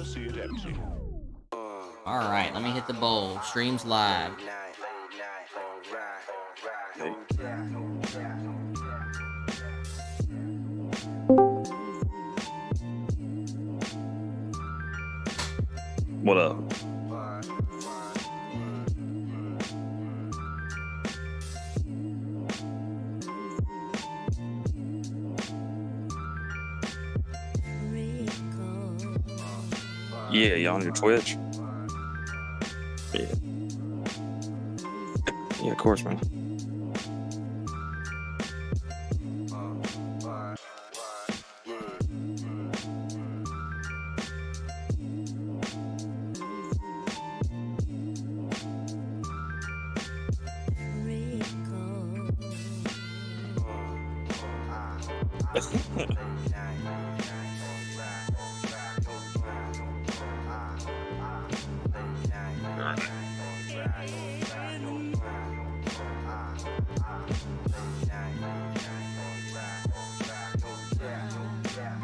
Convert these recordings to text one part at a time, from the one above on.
never see it empty. Alright, let me hit the bowl. Streams live. What up? Yeah, you on your Twitch? Yeah. Yeah, of course, man.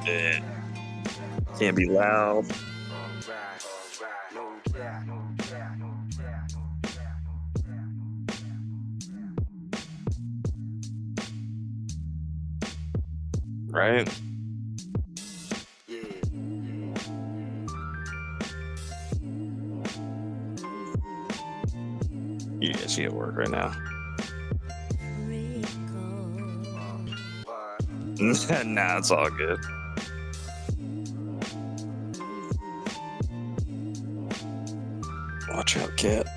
Yeah. Can't be loud. Right? Yeah, she at work right now. Nah, it's all good. Watch out, cat.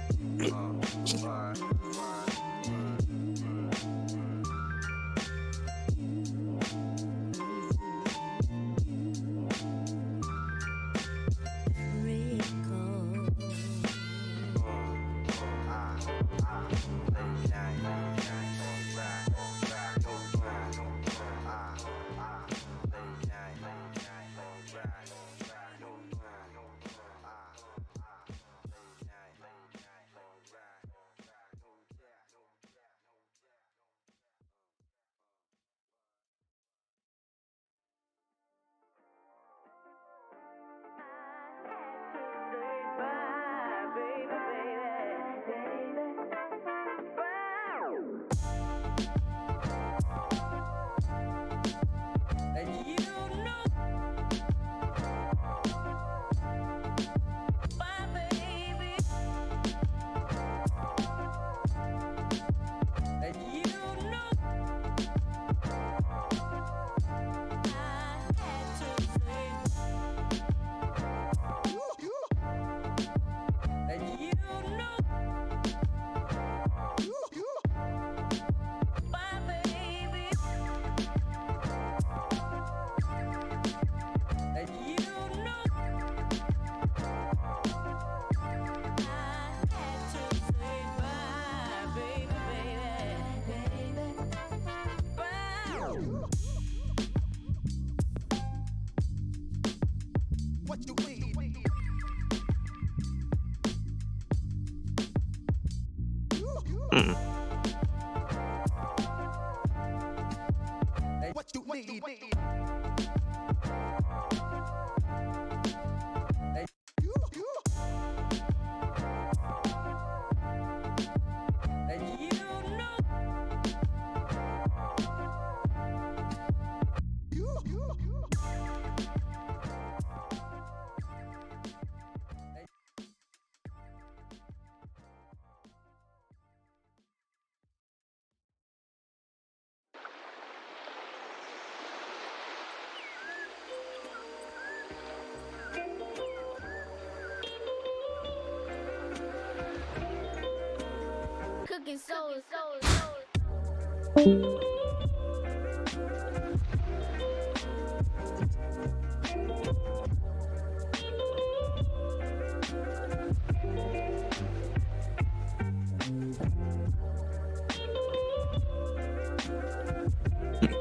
Cooking soul.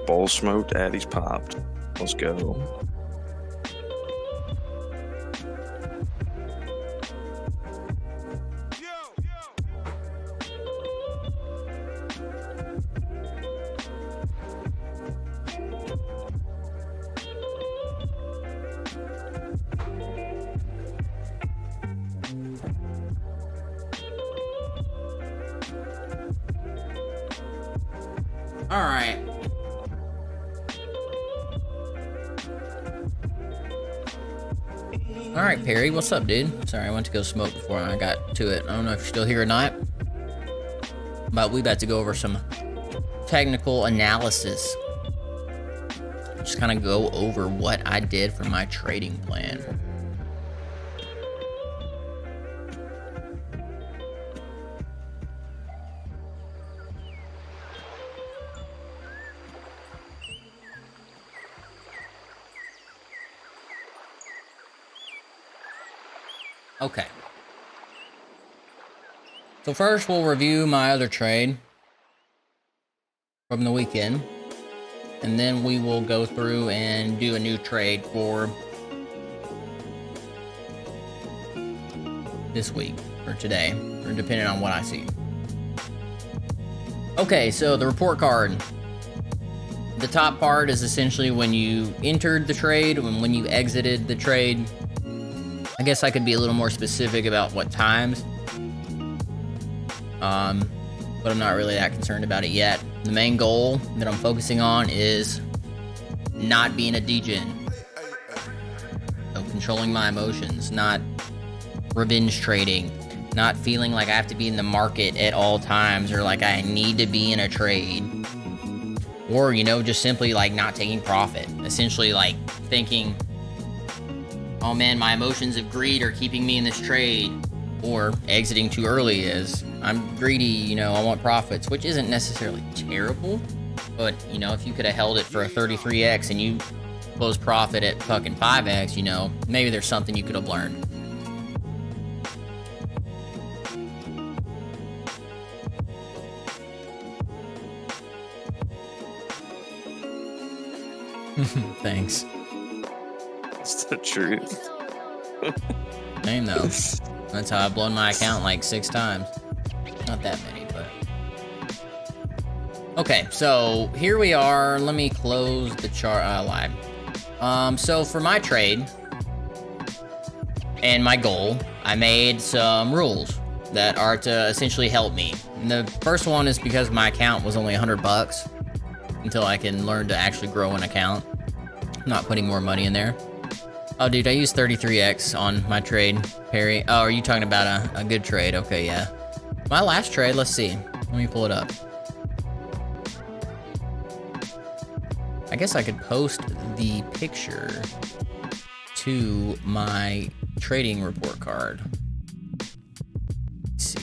Bowl smoked, Addie's popped. Let's go. Alright. Alright, Perry, what's up, dude? Sorry, I went to go smoke before I got to it. I don't know if you're still here or not. But we about to go over some technical analysis. Just kind of go over what I did for my trading plan. Okay. So first we'll review my other trade from the weekend. And then we will go through and do a new trade for this week or today, or depending on what I see. Okay, so the report card. The top part is essentially when you entered the trade and when you exited the trade. I guess I could be a little more specific about what times. But I'm not really that concerned about it yet. The main goal that I'm focusing on is not being a degen. So controlling my emotions, not revenge trading, not feeling like I have to be in the market at all times or like I need to be in a trade. Or, you know, just simply like not taking profit. Essentially like thinking, oh man, my emotions of greed are keeping me in this trade. Or exiting too early as I'm greedy, you know, I want profits, which isn't necessarily terrible. But, you know, if you could have held it for a 33x and you close profit at fucking 5x, you know, maybe there's something you could have learned. Thanks. It's the truth. Same though. That's how I've blown my account like 6 times. Not that many, but... Okay, so here we are. Let me close the chart. Live. So for my trade and my goal, I made some rules that are to essentially help me. And the first one is because my account was only $100 until I can learn to actually grow an account. I'm not putting more money in there. Oh, dude, I used 33x on my trade, Perry. Oh, are you talking about a good trade? Okay, yeah. My last trade, let's see. Let me pull it up. I guess I could post the picture to my trading report card. Let's see.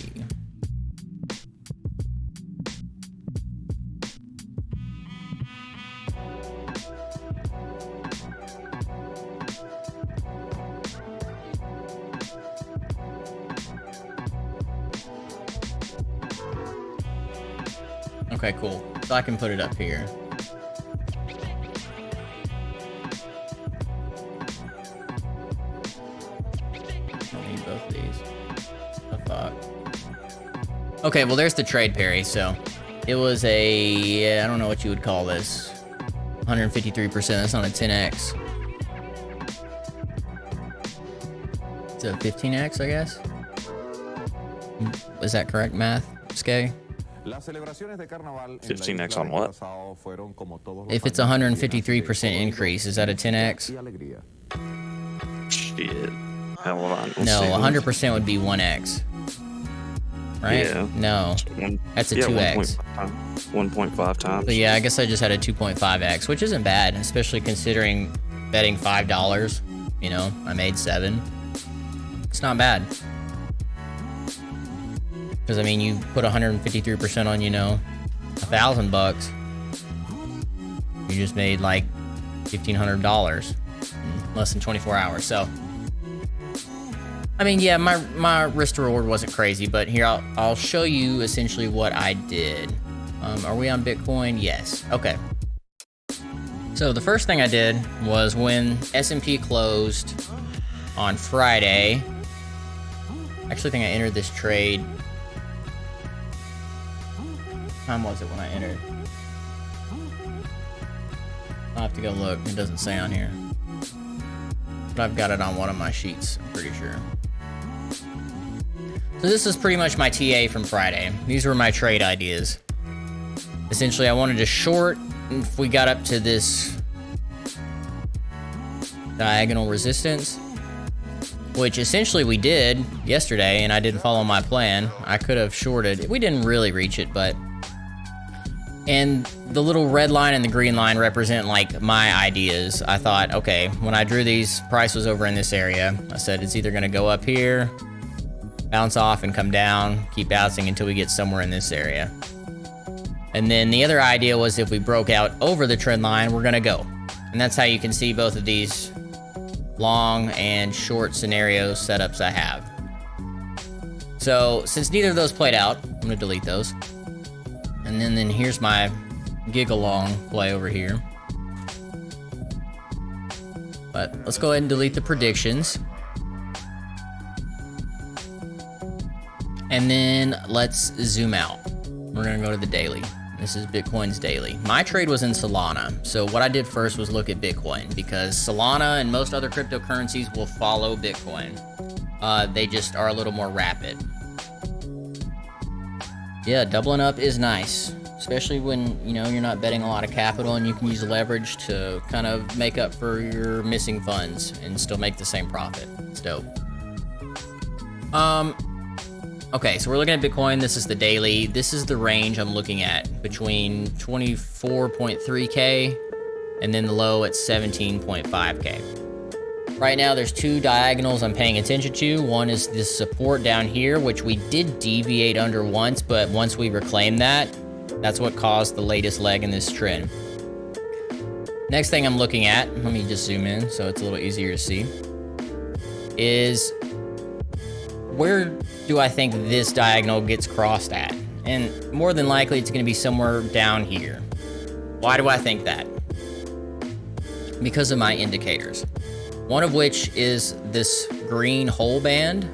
Okay, cool. So I can put it up here. I need both these. The fuck. Okay, well there's the trade, Perry. So it was a, I don't know what you would call this. 153%. That's not a 10x. It's a 15x, I guess. Is that correct, math, Skay? 15x on what? If it's a 153% increase, is that a 10x? Shit. Hold on. No, 100% would be 1x. Right? Yeah. No. That's a 2x. 1.5 times. But yeah, I guess I just had a 2.5x, which isn't bad, especially considering betting $5. You know, I made 7. It's not bad. Because I mean, you put 153% on, you know, $1,000. You just made like $1,500 in less than 24 hours. So, I mean, yeah, my risk to reward wasn't crazy, but here I'll show you essentially what I did. Are we on Bitcoin? Yes. Okay. So the first thing I did was when S&P closed on Friday. I actually think I entered this trade. What time was it when I entered? I'll have to go look. It doesn't say on here. But I've got it on one of my sheets, I'm pretty sure. So this is pretty much my TA from Friday. These were my trade ideas. Essentially, I wanted to short if we got up to this diagonal resistance, which essentially we did yesterday, and I didn't follow my plan. I could have shorted. We didn't really reach it, but... And the little red line and the green line represent, like, my ideas. I thought, okay, when I drew these, price was over in this area. I said it's either going to go up here, bounce off and come down, keep bouncing until we get somewhere in this area. And then the other idea was if we broke out over the trend line, we're going to go. And that's how you can see both of these long and short scenario setups I have. So since neither of those played out, I'm going to delete those. And then here's my gig-along play over here. But let's go ahead and delete the predictions. And then let's zoom out. We're gonna go to the daily. This is Bitcoin's daily. My trade was in Solana. So what I did first was look at Bitcoin, because Solana and most other cryptocurrencies will follow Bitcoin. They just are a little more rapid. Yeah, doubling up is nice, especially when, you know, you're not betting a lot of capital and you can use leverage to kind of make up for your missing funds and still make the same profit. It's dope. Okay, so we're looking at Bitcoin. This is the daily. This is the range I'm looking at, between 24.3K and then the low at 17.5K. Right now, there's two diagonals I'm paying attention to. One is this support down here, which we did deviate under once, but once we reclaimed that, that's what caused the latest leg in this trend. Next thing I'm looking at, let me just zoom in so it's a little easier to see, is where do I think this diagonal gets crossed at? And more than likely, it's going to be somewhere down here. Why do I think that? Because of my indicators. One of which is this green hole band.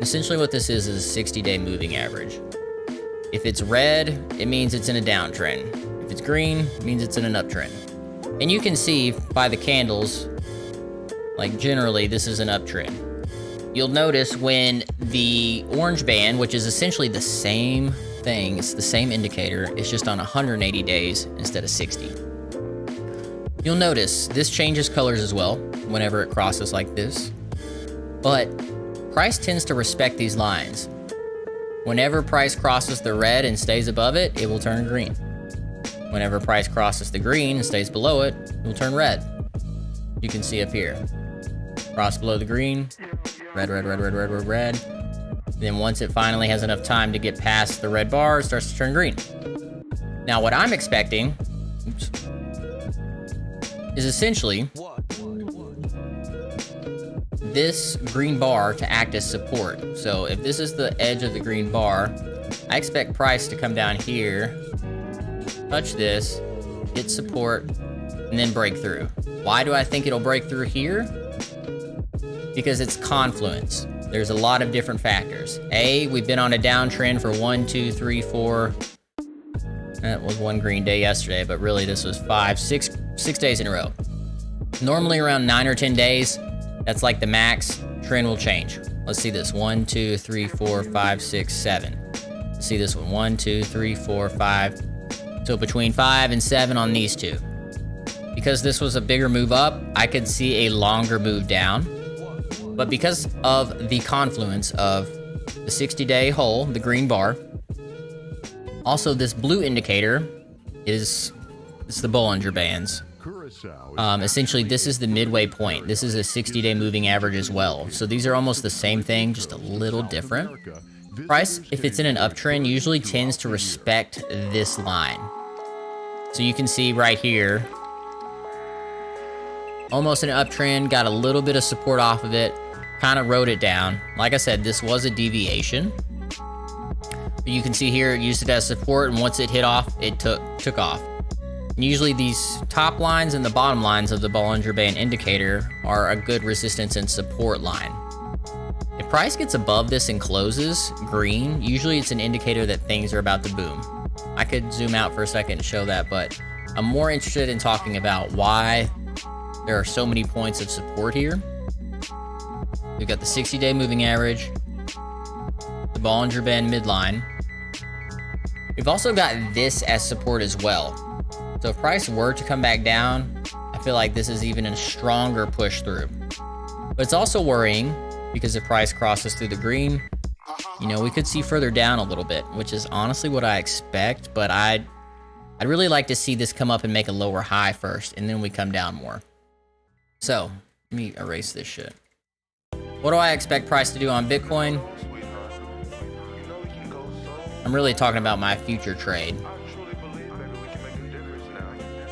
Essentially what this is a 60-day moving average. If it's red, it means it's in a downtrend. If it's green, it means it's in an uptrend. And you can see by the candles, like generally this is an uptrend. You'll notice when the orange band, which is essentially the same thing, it's the same indicator, it's just on 180 days instead of 60. You'll notice this changes colors as well whenever it crosses like this, but price tends to respect these lines. Whenever price crosses the red and stays above it, it will turn green. Whenever price crosses the green and stays below it, it will turn red. You can see up here. Cross below the green, red, red, red, red, red, red, red. Then once it finally has enough time to get past the red bar, it starts to turn green. Now what I'm expecting, is essentially this green bar to act as support. So if this is the edge of the green bar, I expect price to come down here, touch this, hit support, and then break through. Why do I think it'll break through here? Because it's confluence. There's a lot of different factors. A, we've been on a downtrend for 1, 2, 3, 4. That was one green day yesterday, but really this was 5, 6 days in a row. Normally around 9 or 10 days, that's like the max. Trend will change. Let's see this. 1, 2, 3, 4, 5, 6, 7. Let's see this one. 1, 2, 3, 4, 5. So between 5 and 7 on these two. Because this was a bigger move up, I could see a longer move down. But because of the confluence of the 60-day hole, the green bar, also this blue indicator it's the Bollinger Bands. Essentially, this is the midway point. This is a 60-day moving average as well. So these are almost the same thing, just a little different. Price, if it's in an uptrend, usually tends to respect this line. So you can see right here, almost an uptrend, got a little bit of support off of it, kind of rode it down. Like I said, this was a deviation. But you can see here, it used it as support, and once it hit off, it took off. And usually these top lines and the bottom lines of the Bollinger Band indicator are a good resistance and support line. If price gets above this and closes green, usually it's an indicator that things are about to boom. I could zoom out for a second and show that, but I'm more interested in talking about why there are so many points of support here. We've got the 60-day moving average, the Bollinger Band midline, We've also got this as support as well. So if price were to come back down, I feel like this is even a stronger push through. But it's also worrying because if price crosses through the green, you know, we could see further down a little bit, which is honestly what I expect, but I'd really like to see this come up and make a lower high first, and then we come down more. So, let me erase this shit. What do I expect price to do on Bitcoin? I'm really talking about my future trade.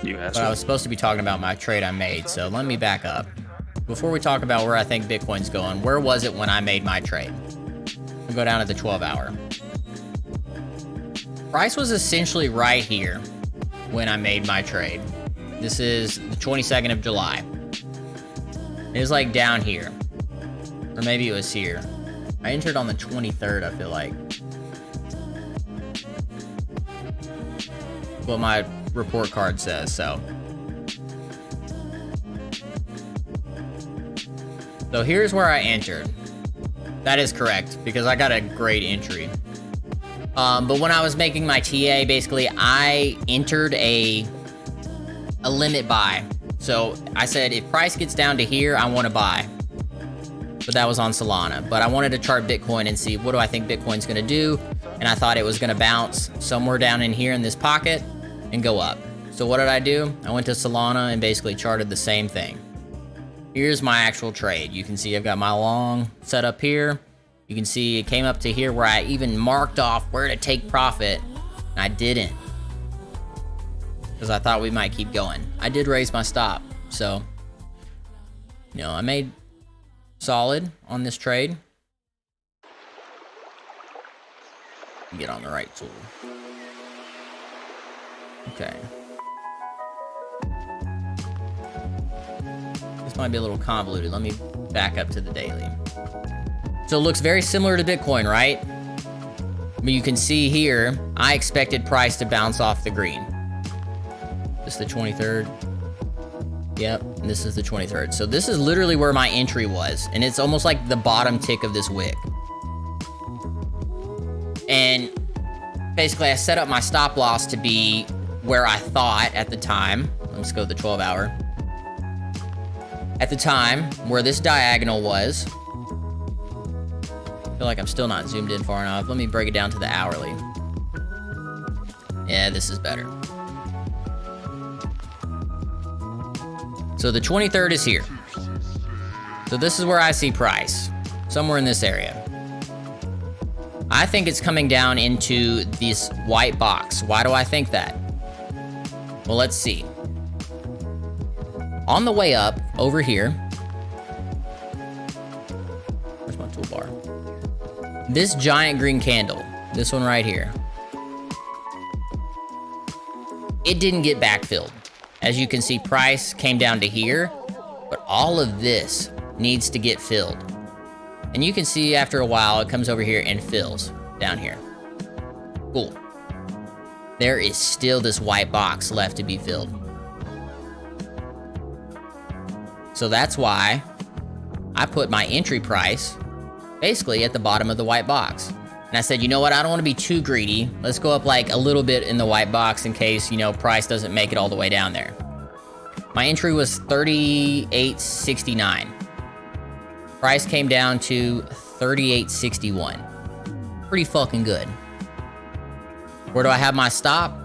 But I was supposed to be talking about my trade I made, so let me back up. Before we talk about where I think Bitcoin's going, where was it when I made my trade? We'll go down to the 12-hour. Price was essentially right here when I made my trade. This is the 22nd of July. It was like down here. Or maybe it was here. I entered on the 23rd, I feel like. What my report card says, so. So here's where I entered. That is correct, because I got a great entry. But when I was making my TA, basically, I entered a limit buy. So I said, if price gets down to here, I want to buy. But that was on Solana. But I wanted to chart Bitcoin and see what do I think Bitcoin's going to do. And I thought it was going to bounce somewhere down in here in this pocket and go up. So what did I do? I went to Solana and basically charted the same thing. Here's my actual trade. You can see I've got my long set up here. You can see it came up to here where I even marked off where to take profit. And I didn't. Because I thought we might keep going. I did raise my stop. So, you know, I made solid on this trade. Get on the right tool. Okay. This might be a little convoluted. Let me back up to the daily. So it looks very similar to Bitcoin, right? But you can see here, I expected price to bounce off the green. This is the 23rd. Yep, and this is the 23rd. So this is literally where my entry was. And it's almost like the bottom tick of this wick. And basically I set up my stop loss to be where I thought at the time. Let's go to the 12-hour. At the time, where this diagonal was. I feel like I'm still not zoomed in far enough. Let me break it down to the hourly. Yeah, this is better. So the 23rd is here. So this is where I see price. Somewhere in this area. I think it's coming down into this white box. Why do I think that? Well, let's see. On the way up, over here. Where's my toolbar? This giant green candle. This one right here. It didn't get backfilled. As you can see, price came down to here, but all of this needs to get filled. And you can see after a while, it comes over here and fills down here. Cool. There is still this white box left to be filled. So that's why I put my entry price basically at the bottom of the white box. And I said, you know what? I don't want to be too greedy. Let's go up like a little bit in the white box in case, you know, price doesn't make it all the way down there. My entry was 38.69. Price came down to 38.61. Pretty fucking good. Where do I have my stop?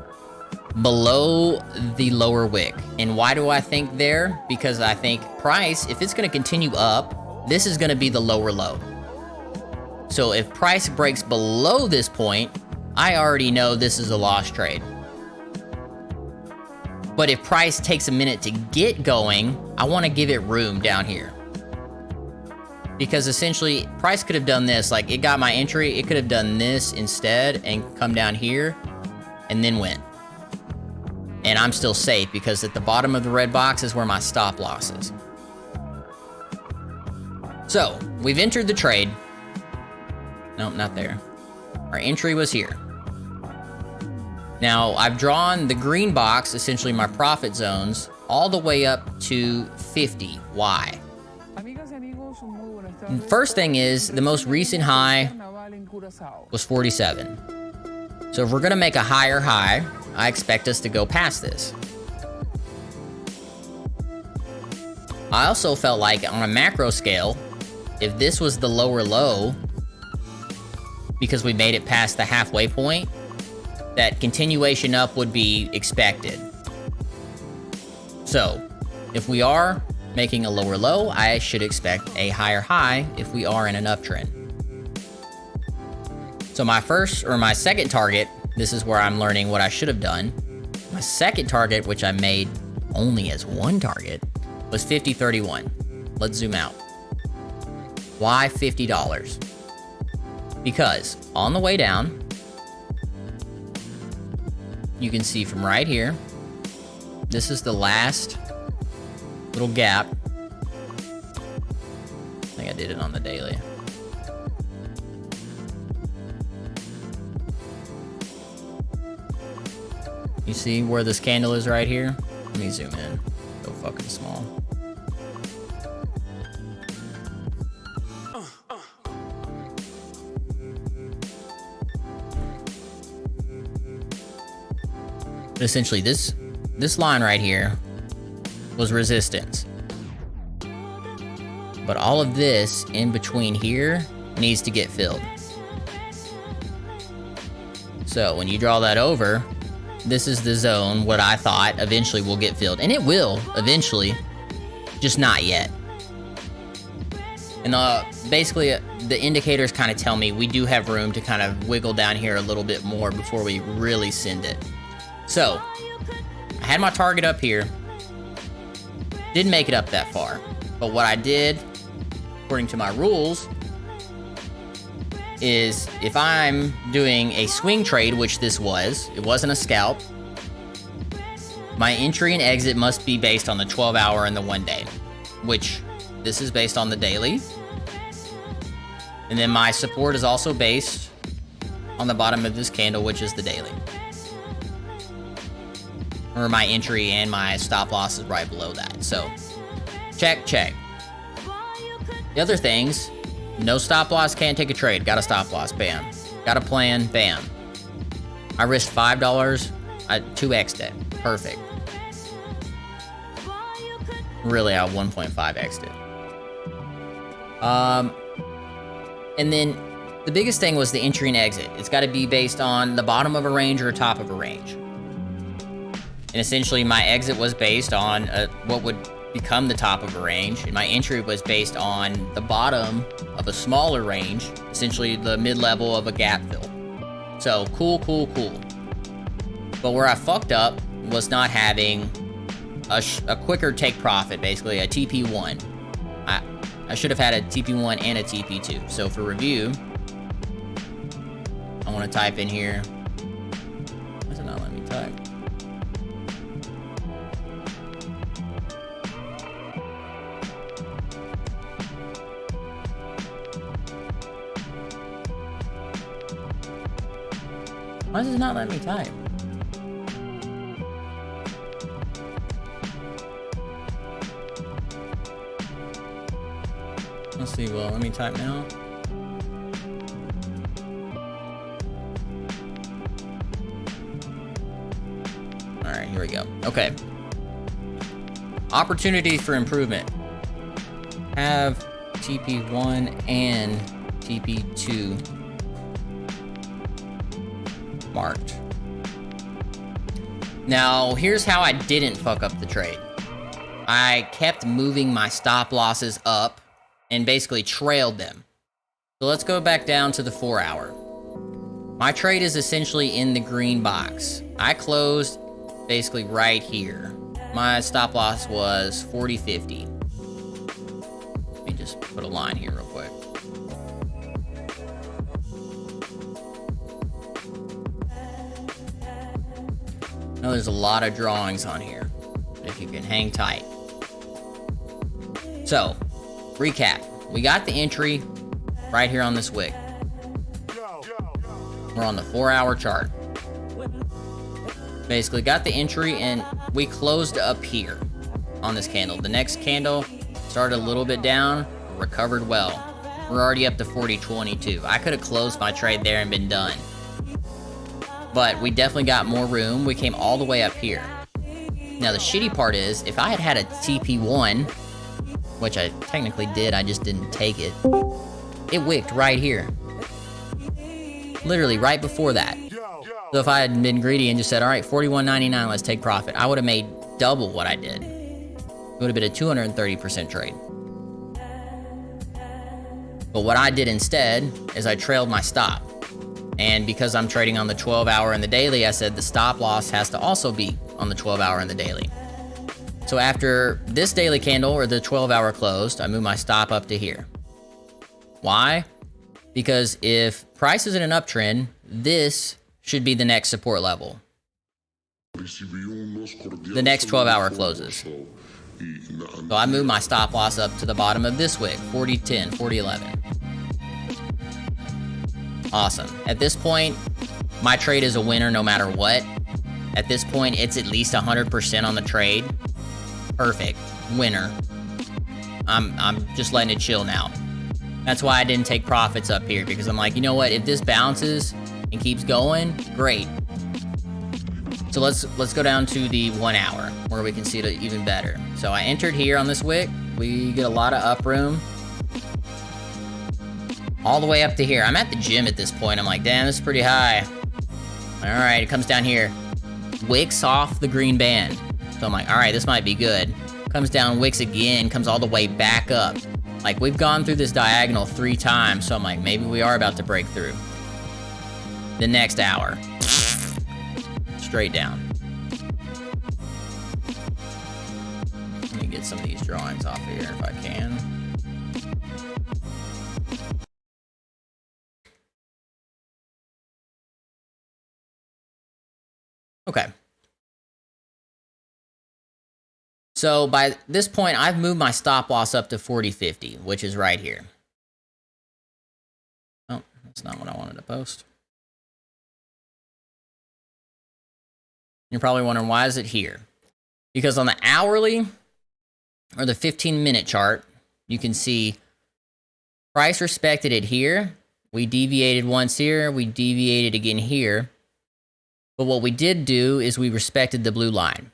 Below the lower wick. And why do I think there? Because I think price, if it's going to continue up, this is going to be the lower low. So if price breaks below this point, I already know this is a lost trade. But if price takes a minute to get going, I want to give it room down here. Because essentially, price could have done this. Like, it got my entry. It could have done this instead and come down here and then went. And I'm still safe because at the bottom of the red box is where my stop loss is. So, we've entered the trade. Nope, not there. Our entry was here. Now, I've drawn the green box, essentially my profit zones, all the way up to 50. Why? First thing is, the most recent high was 47. So if we're gonna make a higher high, I expect us to go past this. I also felt like on a macro scale, if this was the lower low, because we made it past the halfway point, that continuation up would be expected. So, if we are making a lower low, I should expect a higher high if we are in an uptrend. So my second target, this is where I'm learning what I should have done. My second target, which I made only as one target, was 50.31. Let's zoom out. Why $50? Because on the way down, you can see from right here, this is the last little gap. I think I did it on the daily. You see where this candle is right here? Let me zoom in. So fucking small. But essentially, this line right here was resistance. But all of this in between here needs to get filled. So when you draw that over, this is the zone what I thought eventually will get filled. And it will eventually, just not yet. And basically, the indicators kind of tell me we do have room to kind of wiggle down here a little bit more before we really send it. So, I had my target up here. Didn't make it up that far. But what I did, according to my rules, is if I'm doing a swing trade, which this was, it wasn't a scalp, my entry and exit must be based on the 12-hour and the 1 day, which this is based on the daily. And then my support is also based on the bottom of this candle, which is the daily. Or my entry and my stop loss is right below that. So, check, check. The other things, no stop loss, can't take a trade. Got a stop loss, bam. Got a plan, bam. I risked $5, I 2x'd it. Perfect. Really, I 1.5x'd it. And then the biggest thing was the entry and exit. It's got to be based on the bottom of a range or top of a range. And essentially, my exit was based on what would become the top of a range, and my entry was based on the bottom of a smaller range, essentially the mid-level of a gap fill. So, cool, cool, cool. But where I fucked up was not having a quicker take profit, basically a TP1. I should have had a TP1 and a TP2. So for review, I want to type in here. Why is it not letting me type? Why does it not let me type? Let's see, well, let me type now. All right, here we go. Okay. Opportunities for improvement. Have TP1 and TP2 marked. Now, here's how I didn't fuck up the trade. I kept moving my stop losses up and basically trailed them. So let's go back down to the 4 hour. My trade is essentially in the green box. I closed basically right here. My stop loss was 40.50. Let me just put a line here real quick. I know there's a lot of drawings on here, but if you can hang tight. So, recap. We got the entry right here on this wick. We're on the 4 hour chart. Basically got the entry and we closed up here on this candle. The next candle started a little bit down, recovered well. We're already up to 40.22. I could have closed my trade there and been done. but we definitely got more room. We came all the way up here. Now the shitty part is, if I had a TP1, which I technically did, I just didn't take it, it wicked right here. Literally right before that. So if I had been greedy and just said, all right, $41.99, let's take profit, I would have made double what I did. It would have been a 230% trade. But what I did instead is I trailed my stop. And because I'm trading on the 12-hour and the daily, I said the stop loss has to also be on the 12-hour and the daily. So after this daily candle, or the 12-hour closed, I moved my stop up to here. Why? Because if price is in an uptrend, this should be the next support level. The next 12-hour closes. So I moved my stop loss up to the bottom of this wick, 40.10, 40.11. Awesome. At this point, my trade is a winner no matter what. At this point, it's at least 100% on the trade. Perfect. Winner. I'm just letting it chill now. That's why I didn't take profits up here, because I'm like, you know what? If this bounces and keeps going, great. So let's go down to the 1 hour where we can see it even better. So I entered here on this wick. We get a lot of up room. All the way up to here. I'm at the gym at this point. I'm like, damn, this is pretty high. All right, it comes down here. Wicks off the green band. So I'm like, all right, this might be good. Comes down, wicks again, comes all the way back up. Like, we've gone through this diagonal 3 times, so I'm like, maybe we are about to break through. The next hour. Straight down. Let me get some of these drawings off here if I can. Okay. So by this point, I've moved my stop loss up to 40.50, which is right here. Oh, that's not what I wanted to post. You're probably wondering, why is it here? Because on the hourly or the 15-minute chart, you can see price respected it here. We deviated once here. We deviated again here. But what we did do is we respected the blue line.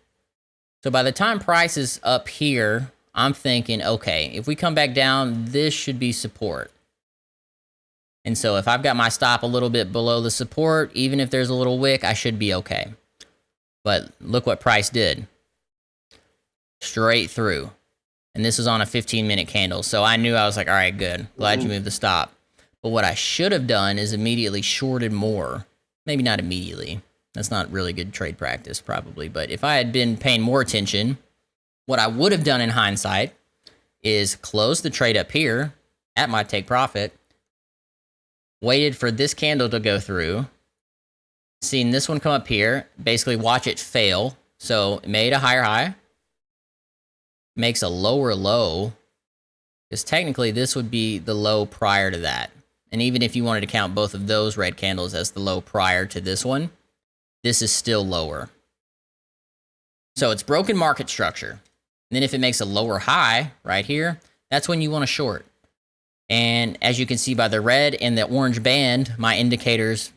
So by the time price is up here, I'm thinking, okay, if we come back down, this should be support. And so if I've got my stop a little bit below the support, even if there's a little wick, I should be okay. But look what price did. Straight through. And this is on a 15-minute candle. So I knew, I was like, all right, good. Glad you moved the stop. But what I should have done is immediately shorted more. Maybe not immediately. That's not really good trade practice, probably. But if I had been paying more attention, what I would have done in hindsight is close the trade up here at my take profit, waited for this candle to go through, seen this one come up here, basically watch it fail. So it made a higher high, makes a lower low, because technically this would be the low prior to that. And even if you wanted to count both of those red candles as the low prior to this one, this is still lower. So it's broken market structure. And then if it makes a lower high right here, that's when you want to short. And as you can see by the red and the orange band, my indicators,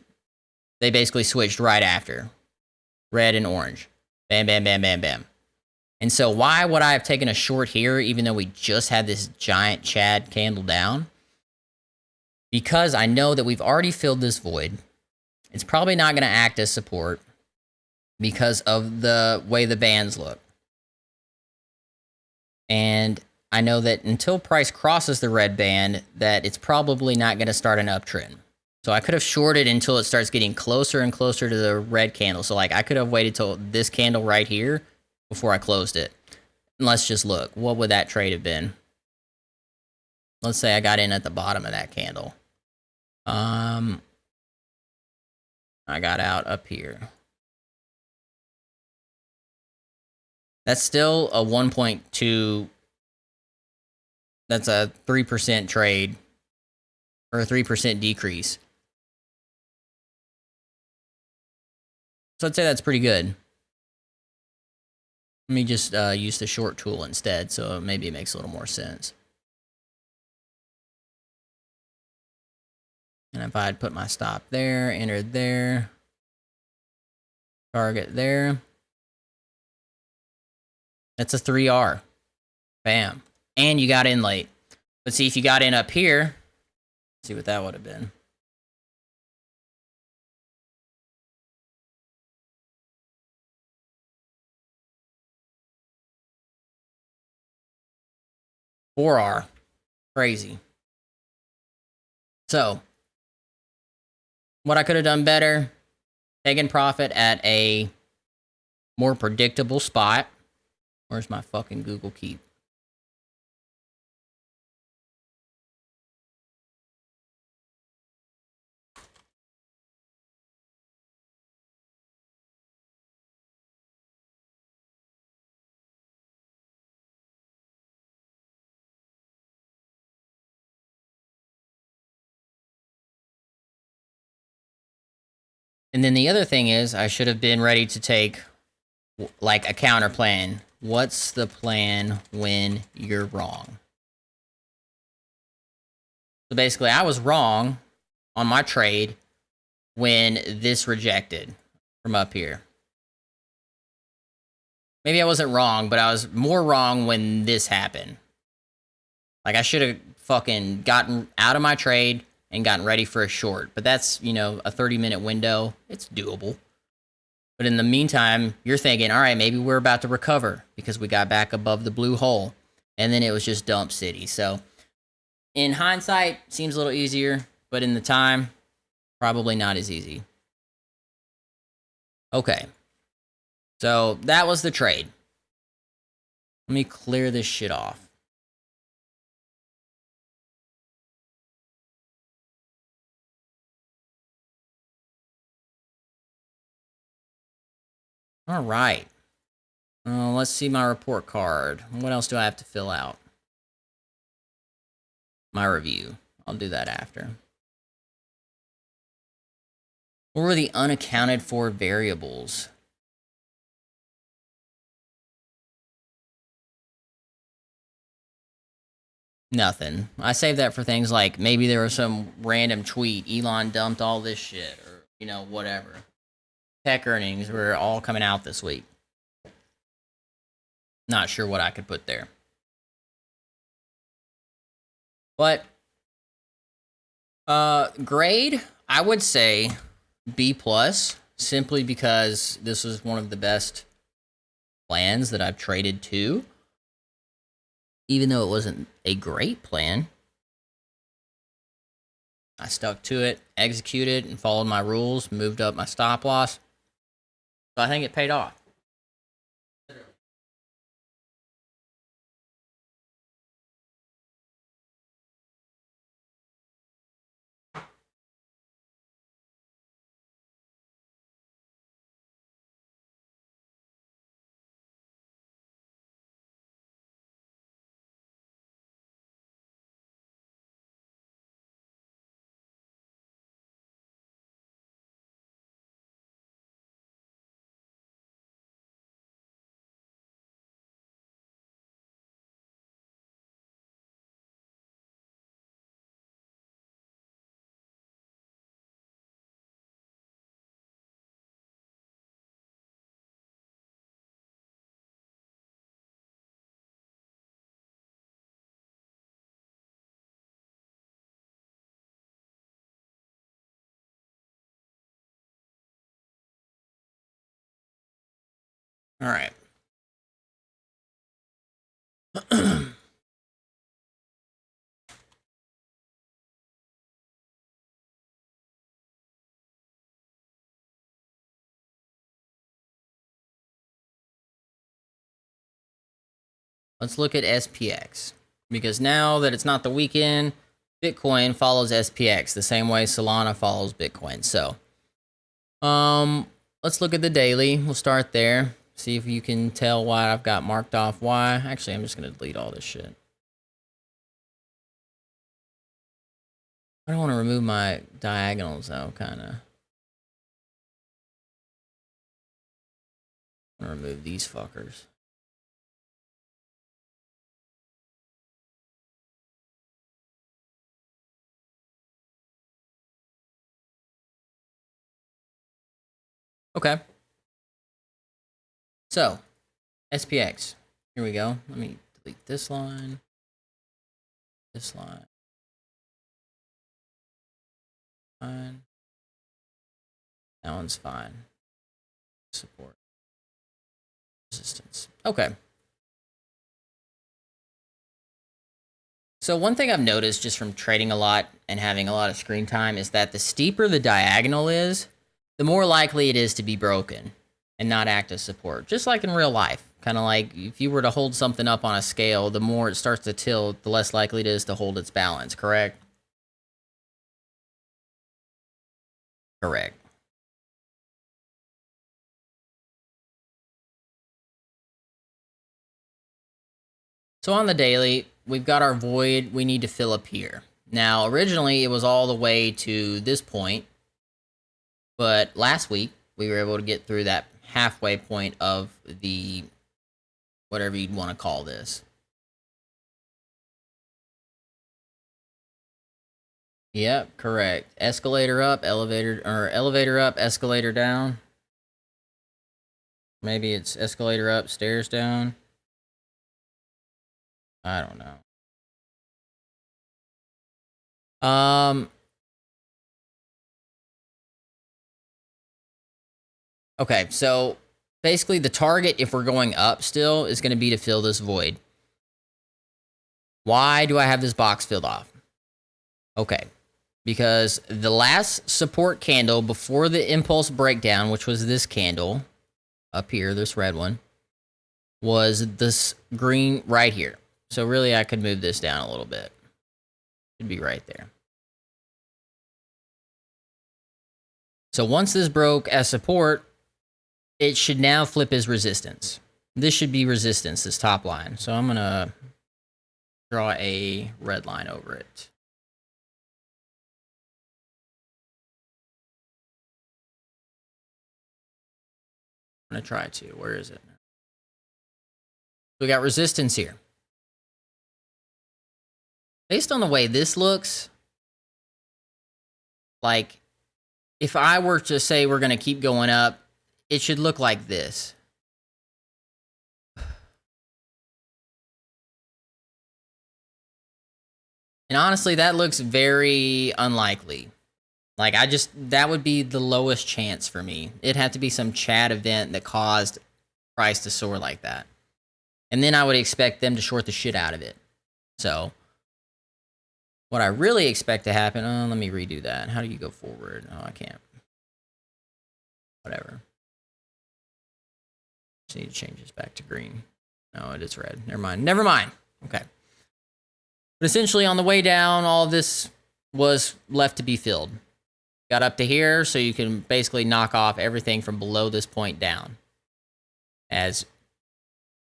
they basically switched right after. Red and orange. Bam, bam, bam, bam, bam. And so why would I have taken a short here, even though we just had this giant Chad candle down? Because I know that we've already filled this void. It's probably not going to act as support because of the way the bands look. And I know that until price crosses the red band, that it's probably not going to start an uptrend. So I could have shorted until it starts getting closer and closer to the red candle. So like I could have waited till this candle right here before I closed it. And let's just look. What would that trade have been? Let's say I got in at the bottom of that candle. I got out up here. That's still a 1.2. That's a 3% trade or a 3% decrease. So I'd say that's pretty good. Let me just use the short tool instead, so maybe it makes a little more sense. And if I had put my stop there, entered there, Target there. That's a 3R. Bam. And you got in late. Let's see if you got in up here. Let's see what that would have been. $4R. Crazy. So, what I could have done better, taking profit at a more predictable spot. Where's my fucking Google Keep? And then the other thing is, I should have been ready to take like a counter plan. What's the plan when you're wrong? So basically, I was wrong on my trade when this rejected from up here. Maybe I wasn't wrong, but I was more wrong when this happened. Like, I should have fucking gotten out of my trade and gotten ready for a short. But that's, you know, a 30-minute window. It's doable. But in the meantime, you're thinking, all right, maybe we're about to recover because we got back above the blue hole. And then it was just dump city. So in hindsight, seems a little easier. But in the time, probably not as easy. Okay. So that was the trade. Let me clear this shit off. All right. Let's see my report card. What else do I have to fill out? My review. I'll do that after. What were the unaccounted for variables? Nothing. I saved that for things like maybe there was some random tweet. Elon dumped all this shit or, you know, whatever. Tech earnings were all coming out this week. Not sure what I could put there. But grade, I would say B+, simply because this was one of the best plans that I've traded to. Even though it wasn't a great plan, I stuck to it, executed, and followed my rules, moved up my stop loss. So I think it paid off. All right. Let's look at SPX. Because now that it's not the weekend, Bitcoin follows SPX the same way Solana follows Bitcoin. So, let's look at the daily. We'll start there. See if you can tell why I've got marked off why. Actually, I'm just going to delete all this shit. I don't want to remove my diagonals, though, kind of. I'm going to remove these fuckers. Okay. So, SPX. Here we go. Let me delete this line. This line. Fine. That one's fine. Support. Resistance. Okay. So one thing I've noticed just from trading a lot and having a lot of screen time is that the steeper the diagonal is, the more likely it is to be broken and not act as support. Just like in real life. Kind of like if you were to hold something up on a scale, the more it starts to tilt, the less likely it is to hold its balance, correct? Correct. So on the daily, we've got our void we need to fill up here. Now, originally it was all the way to this point, but last week we were able to get through that halfway point of the, whatever you'd want to call this. Yep, correct. Escalator up, elevator up, escalator down. Maybe it's escalator up, stairs down. I don't know. Okay, so basically the target, if we're going up still, is going to be to fill this void. Why do I have this box filled off? Okay, because the last support candle before the impulse breakdown, which was this candle up here, this red one, was this green right here. So really I could move this down a little bit. Should be right there. So once this broke as support, it should now flip as resistance. This should be resistance, this top line. So I'm going to draw a red line over it. I'm going to try to. Where is it? We got resistance here. Based on the way this looks, like if I were to say we're going to keep going up, it should look like this. And honestly, that looks very unlikely. Like that would be the lowest chance for me. It'd have to be some Chad event that caused price to soar like that. And then I would expect them to short the shit out of it. So what I really expect to happen, let me redo that. How do you go forward? Oh, I can't. Whatever. Just need to change this back to green. No, it is red. Never mind. Never mind. Okay. But essentially on the way down, all of this was left to be filled. Got up to here, so you can basically knock off everything from below this point down. As,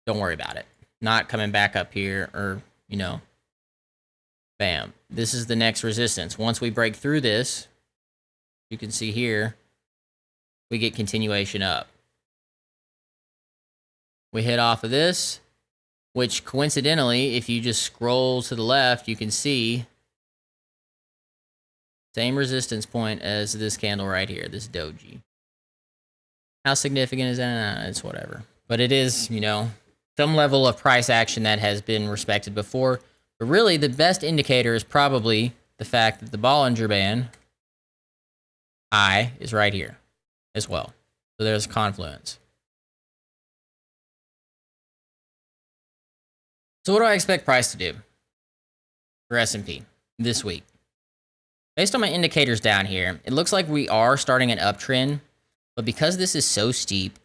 don't worry about it. Not coming back up here, or, you know, bam. This is the next resistance. Once we break through this, you can see here, we get continuation up. We hit off of this, which coincidentally, if you just scroll to the left, you can see same resistance point as this candle right here, this doji. How significant is that? It's whatever. But it is, you know, some level of price action that has been respected before. But really, the best indicator is probably the fact that the Bollinger Band high is right here as well. So there's confluence. So what do I expect price to do for S&P this week? Based on my indicators down here, it looks like we are starting an uptrend, but because this is so steep,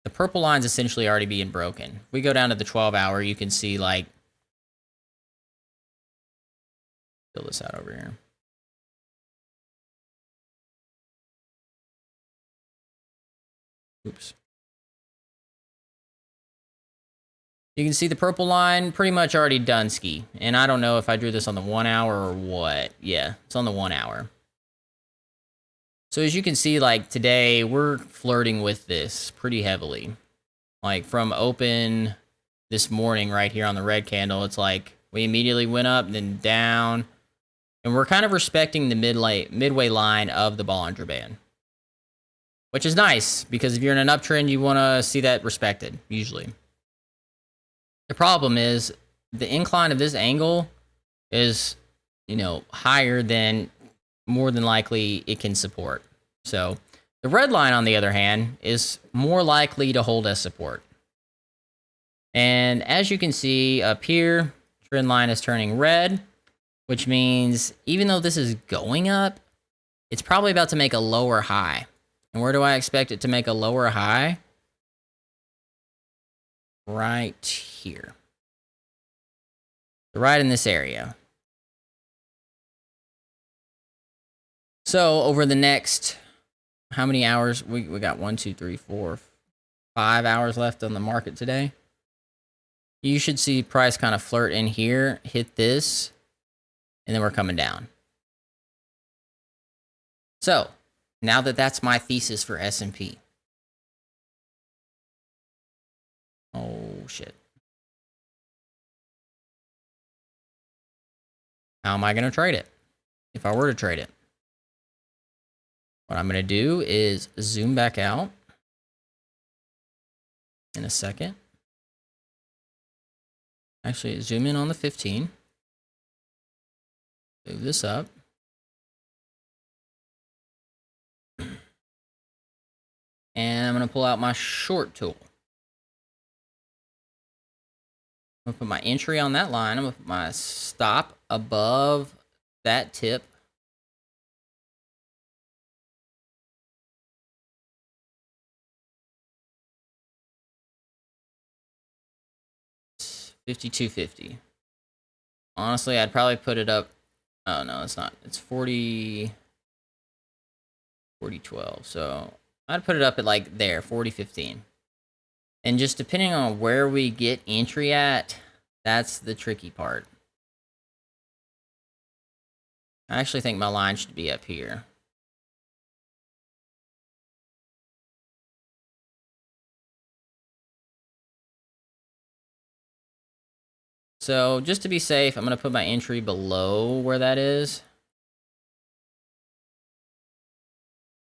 the purple line's essentially already being broken. If we go down to the 12-hour, you can see, like, fill this out over here. Oops. You can see the purple line pretty much already done ski. And I don't know if I drew this on the 1 hour or what. Yeah, it's on the 1 hour. So as you can see, like today, we're flirting with this pretty heavily. Like from open this morning right here on the red candle, it's like we immediately went up, then down. And we're kind of respecting the midway line of the Bollinger Band. which is nice because if you're in an uptrend, you want to see that respected, usually. The problem is the incline of this angle is, higher than more than likely it can support. So the red line, on the other hand, is more likely to hold as support. And as you can see up here, trend line is turning red, which means even though this is going up, it's probably about to make a lower high. And where do I expect it to make a lower high? Right here. Right in this area. So over the next, how many hours? We got 1, 2, 3, 4, 5 hours left on the market today. You should see price kind of flirt in here, hit this, and then we're coming down. So now that's my thesis for S&P. Oh, shit. How am I going to trade it? If I were to trade it, what I'm going to do is zoom back out in a second. Actually, zoom in on the 15. Move this up. And I'm going to pull out my short tool. I'm going to put my entry on that line. I'm going to put my stop above that tip. It's 52.50. Honestly, I'd probably put it up. Oh, no, it's not. It's 40.12. So I'd put it up at like there, 40.15. And just depending on where we get entry at, that's the tricky part. I actually think my line should be up here. So just to be safe, I'm going to put my entry below where that is.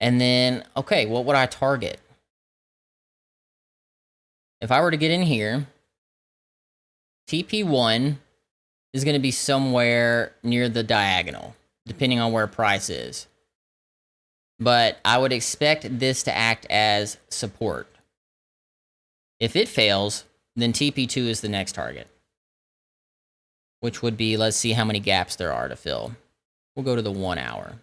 And then, okay, what would I target? If I were to get in here, TP1 is going to be somewhere near the diagonal, depending on where price is. But I would expect this to act as support. If it fails, then TP2 is the next target, which would be, let's see how many gaps there are to fill. We'll go to the 1 hour.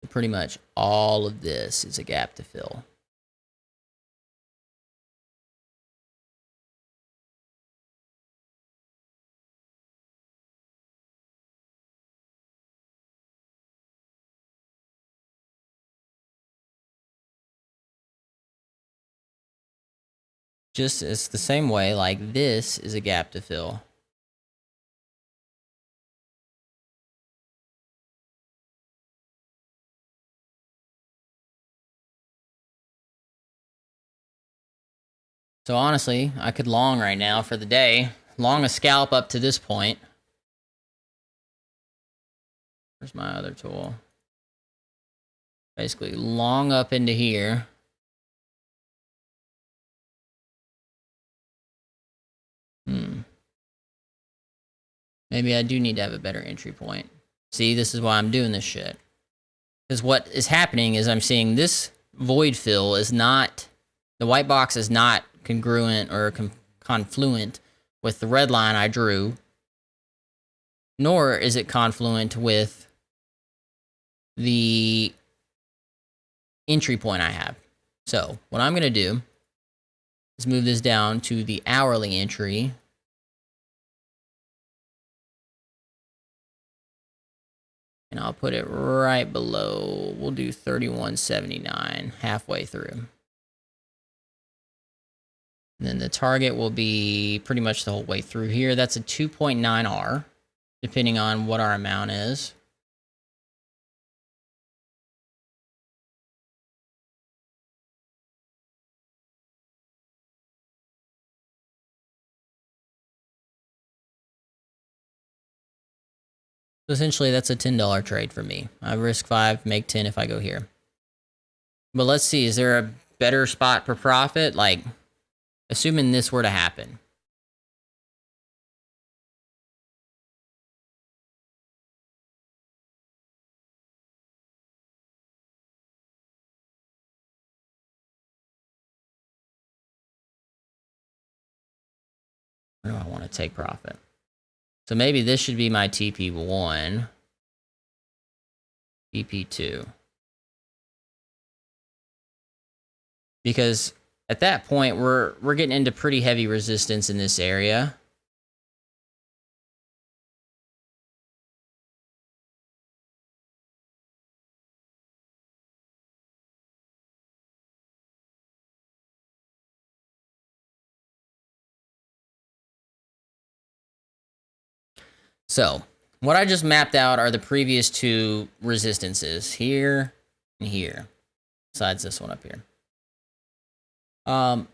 Pretty much all of this is a gap to fill. Just it's the same way, like this is a gap to fill. So honestly, I could long right now for the day, long a scalp up to this point. Where's my other tool? Basically long up into here. Maybe I do need to have a better entry point. See, this is why I'm doing this shit. Because what is happening is I'm seeing this void fill is not, the white box is not congruent or confluent with the red line I drew, nor is it confluent with the entry point I have. So what I'm going to do is move this down to the hourly entry. And I'll put it right below, we'll do 31.79, halfway through. And then the target will be pretty much the whole way through here. That's a 2.9R, depending on what our amount is. So essentially, that's a $10 trade for me. I risk 5, make 10 if I go here. But let's see, is there a better spot for profit? Like, assuming this were to happen. Where do I want to take profit? So maybe this should be my TP1, TP2. Because at that point, we're getting into pretty heavy resistance in this area. So, what I just mapped out are the previous two resistances, here and here, besides this one up here.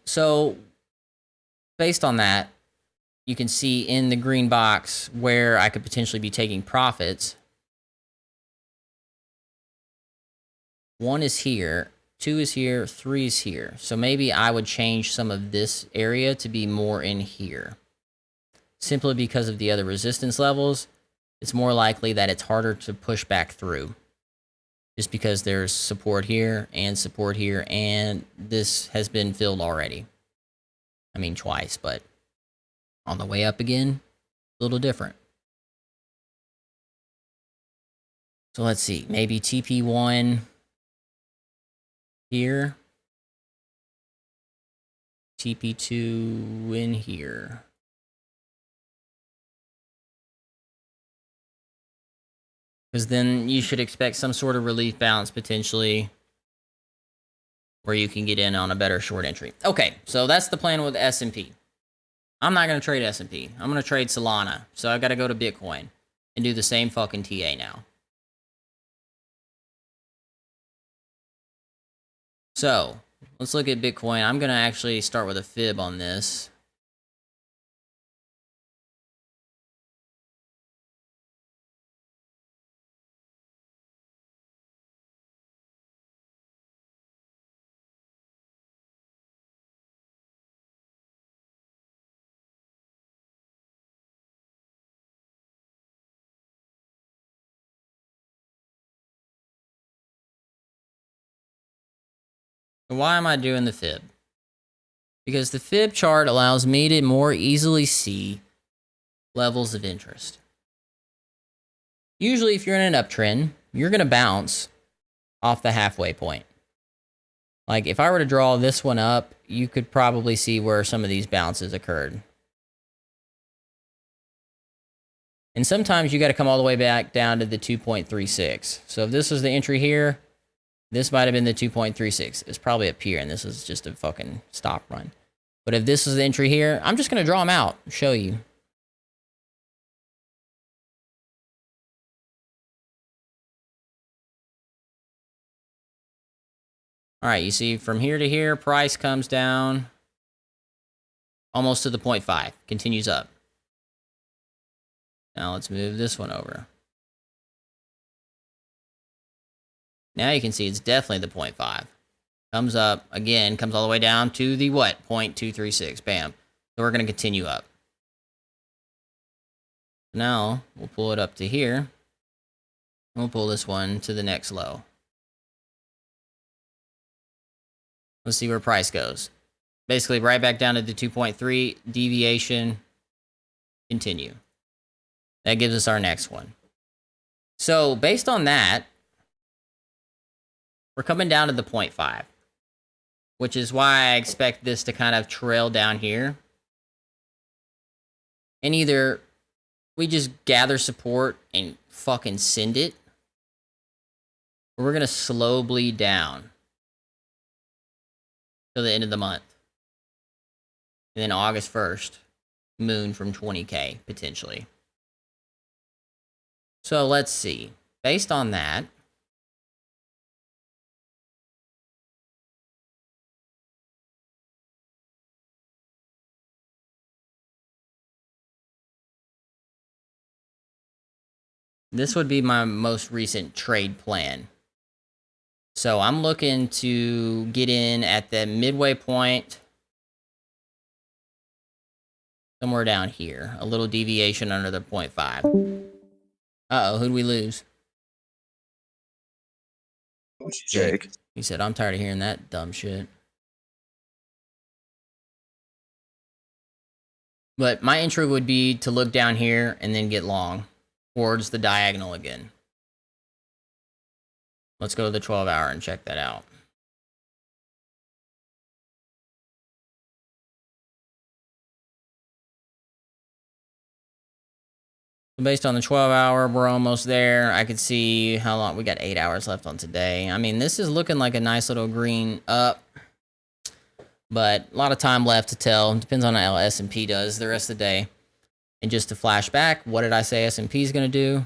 So, based on that, you can see in the green box where I could potentially be taking profits. 1 is here, 2 is here, 3 is here. So maybe I would change some of this area to be more in here. Simply because of the other resistance levels, it's more likely that it's harder to push back through. Just because there's support here, and this has been filled already. I mean, twice, but on the way up again, a little different. So let's see, maybe TP1 here, TP2 in here. Because then you should expect some sort of relief bounce potentially where you can get in on a better short entry. Okay, so that's the plan with S&P. I'm not going to trade S&P. I'm going to trade Solana. So I've got to go to Bitcoin and do the same fucking TA now. So let's look at Bitcoin. I'm going to actually start with a fib on this. So why am I doing the fib? Because the fib chart allows me to more easily see levels of interest. Usually if you're in an uptrend, you're going to bounce off the halfway point. Like if I were to draw this one up, you could probably see where some of these bounces occurred. And sometimes you got to come all the way back down to the 2.36. So if this was the entry here, this might have been the 2.36. It's probably up here, and this is just a fucking stop run. But if this is the entry here, I'm just going to draw them out, show you. All right, you see from here to here, price comes down almost to the 0.5, continues up. Now let's move this one over. Now you can see it's definitely the 0.5. Comes up, again, comes all the way down to the what? 0.236, bam. So we're going to continue up. Now we'll pull it up to here. We'll pull this one to the next low. Let's see where price goes. Basically right back down to the 2.3, deviation, continue. That gives us our next one. So based on that, we're coming down to the 0.5, which is why I expect this to kind of trail down here. And either we just gather support and fucking send it, or we're going to slow bleed down till the end of the month. And then August 1st, moon from 20K, potentially. So let's see. Based on that, this would be my most recent trade plan. So I'm looking to get in at the midway point, somewhere down here. A little deviation under the 0.5. Uh-oh, who'd we lose? Jake. He said, I'm tired of hearing that dumb shit. But my entry would be to look down here and then get long towards the diagonal again. Let's go to the 12 hour and check that out. Based on the 12 hour, we're almost there. I could see how long we got 8 hours left on today. I mean, this is looking like a nice little green up, but a lot of time left to tell. Depends on how S&P does the rest of the day. And just to flash back, what did I say S&P is going to do?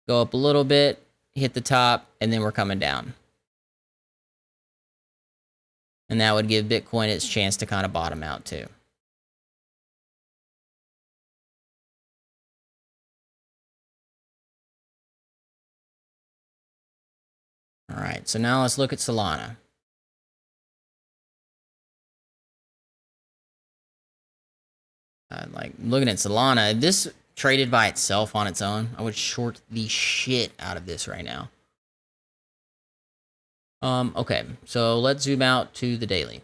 Go up a little bit, hit the top, and then we're coming down. And that would give Bitcoin its chance to kind of bottom out too. All right, so now let's look at Solana. Like looking at Solana, if this traded by itself on its own, I would short the shit out of this right now. Okay, so let's zoom out to the daily.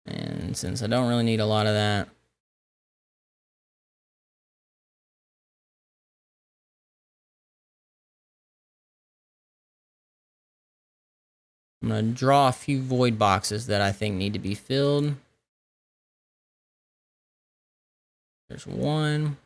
And since I don't really need a lot of that, I'm going to draw a few void boxes that I think need to be filled. There's one.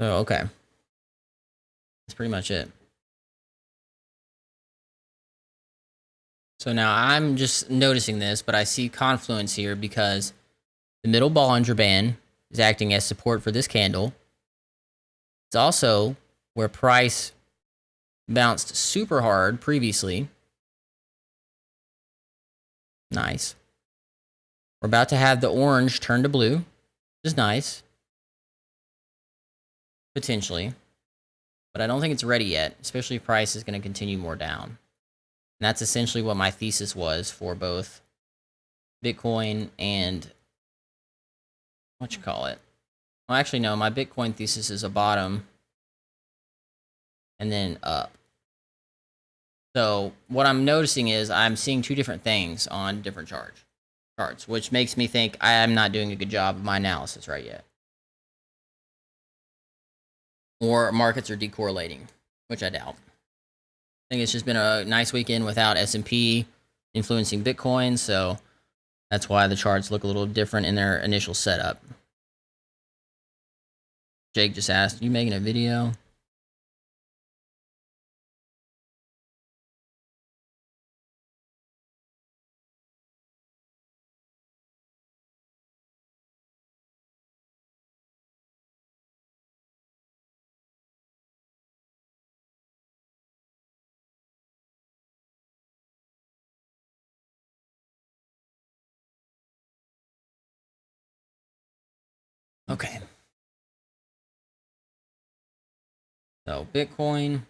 So, okay. That's pretty much it. So now I'm just noticing this, but I see confluence here because the middle Bollinger Band is acting as support for this candle. It's also where price bounced super hard previously. Nice. We're about to have the orange turn to blue, which is nice. Potentially. But I don't think it's ready yet, especially if price is going to continue more down. And that's essentially what my thesis was for both Bitcoin and what you call it. Well, actually, no, my Bitcoin thesis is a bottom and then up. So what I'm noticing is I'm seeing two different things on different charts, which makes me think I am not doing a good job of my analysis right yet. Or markets are decorrelating, which I doubt. I think it's just been a nice weekend without S&P influencing Bitcoin, so that's why the charts look a little different in their initial setup. Jake just asked, you making a video? Okay. So Bitcoin.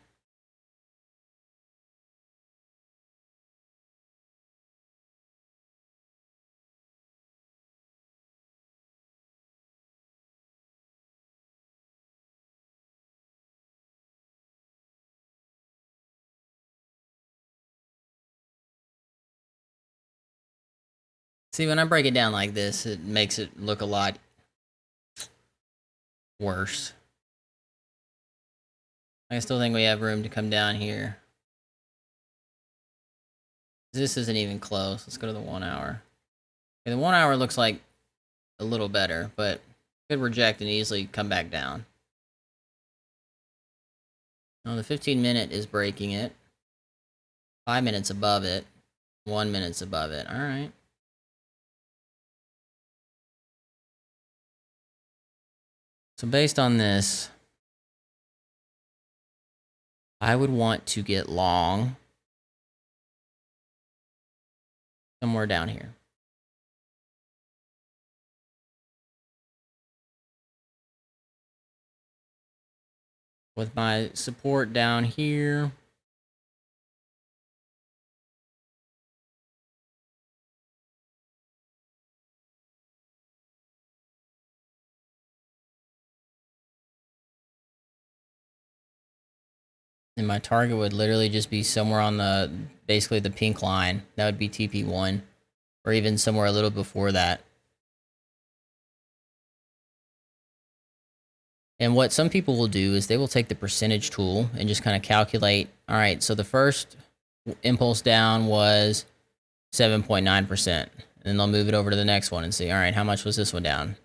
See, when I break it down like this, it makes it look a lot worse. I still think we have room to come down here. This isn't even close. Let's go to the 1 hour. Okay, the 1 hour looks like a little better, but could reject and easily come back down. Oh, the 15-minute is breaking it. 5 minutes above it. 1 minute's above it. All right. So based on this, I would want to get long somewhere down here. With my support down here. And my target would literally just be somewhere on the, basically the pink line. That would be TP1. Or even somewhere a little before that. And what some people will do is they will take the percentage tool and just kind of calculate, all right, so the first impulse down was 7.9%. And then they'll move it over to the next one and see, all right, how much was this one down?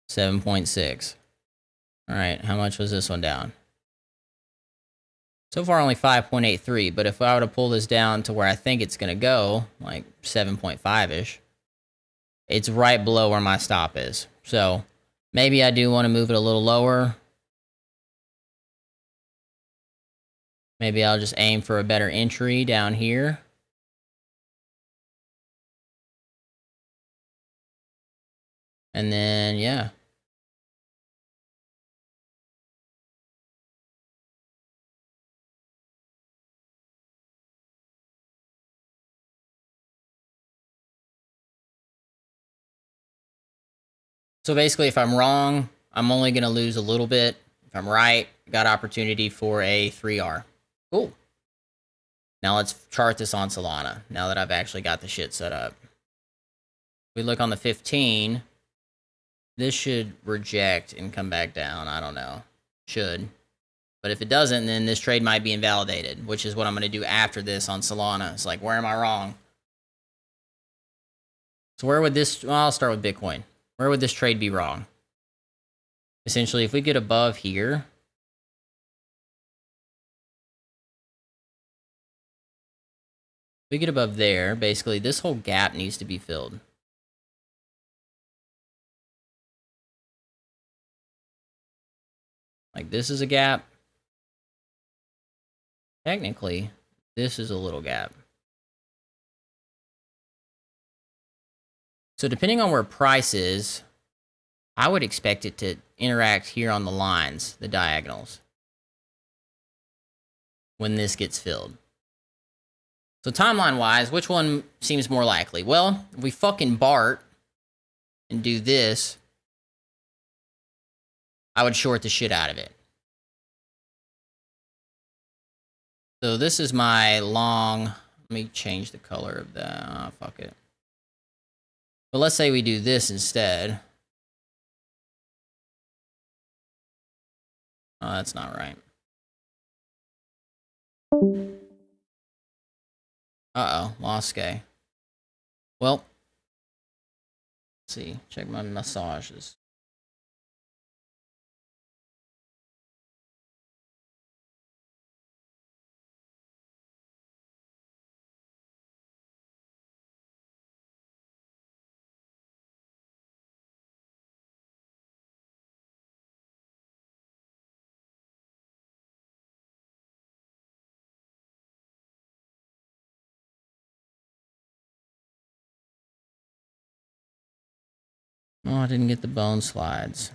7.6. All right, how much was this one down? So far, only 5.83, but if I were to pull this down to where I think it's going to go, like 7.5-ish, it's right below where my stop is. So maybe I do want to move it a little lower. Maybe I'll just aim for a better entry down here. And then, yeah. So basically, if I'm wrong, I'm only going to lose a little bit. If I'm right, got opportunity for a 3R. Cool. Now let's chart this on Solana, now that I've actually got the shit set up. We look on the 15. This should reject and come back down. I don't know. Should. But if it doesn't, then this trade might be invalidated, which is what I'm going to do after this on Solana. It's like, where am I wrong? So where would this... Well, I'll start with Bitcoin. Where would this trade be wrong? Essentially, if we get above here... If we get above there, basically, this whole gap needs to be filled. Like, this is a gap. Technically, this is a little gap. So depending on where price is, I would expect it to interact here on the lines, the diagonals, when this gets filled. So timeline-wise, which one seems more likely? Well, if we fucking BART and do this, I would short the shit out of it. So this is my long... Let me change the color of that. Oh, fuck it. But let's say we do this instead. Oh, that's not right. Uh-oh, lost Skay. Well, let's see. Check my massages. Oh, I didn't get the bone slides.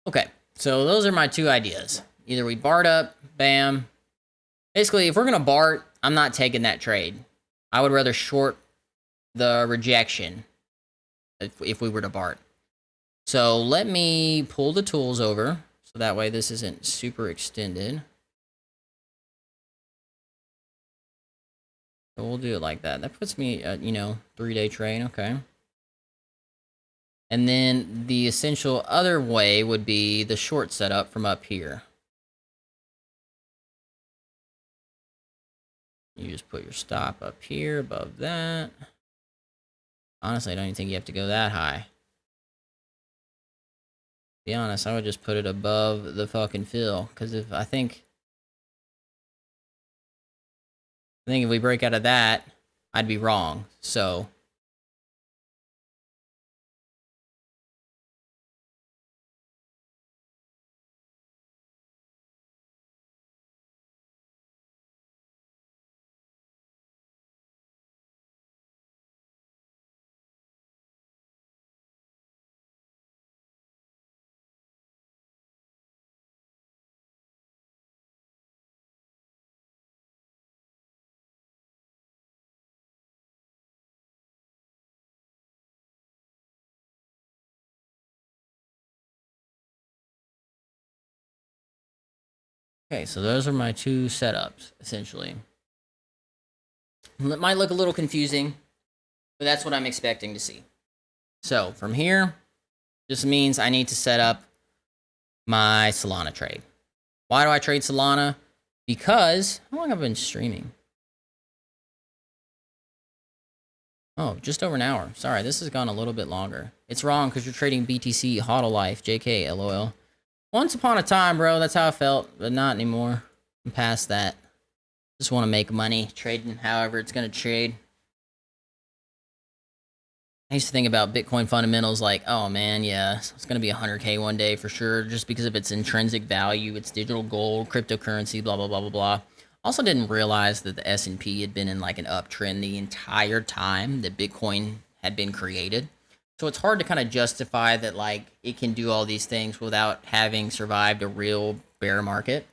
Okay, so those are my two ideas. Either we BART up, bam. Basically, if we're going to BART, I'm not taking that trade. I would rather short the rejection if we were to BART. So let me pull the tools over, so that way this isn't super extended. So we'll do it like that. That puts me at, 3-day trade, okay. And then the essential other way would be the short setup from up here. You just put your stop up here above that. Honestly, I don't even think you have to go that high. To be honest, I would just put it above the fucking fill. Because if I think if we break out of that, I'd be wrong. So okay, so those are my two setups, essentially. It might look a little confusing, but that's what I'm expecting to see. So from here, just means I need to set up my Solana trade. Why do I trade Solana? Because, how long have I been streaming? Oh, just over an hour. Sorry, this has gone a little bit longer. It's wrong because you're trading BTC, HODL Life, JK, LOL. Once upon a time, bro, that's how I felt, but not anymore. I'm past that. Just want to make money, trading however it's going to trade. I used to think about Bitcoin fundamentals like, oh man, yeah, it's going to be 100K one day for sure, just because of its intrinsic value, its digital gold, cryptocurrency, blah, blah, blah, blah, blah. Also didn't realize that the S&P had been in like an uptrend the entire time that Bitcoin had been created. So it's hard to kind of justify that like it can do all these things without having survived a real bear market.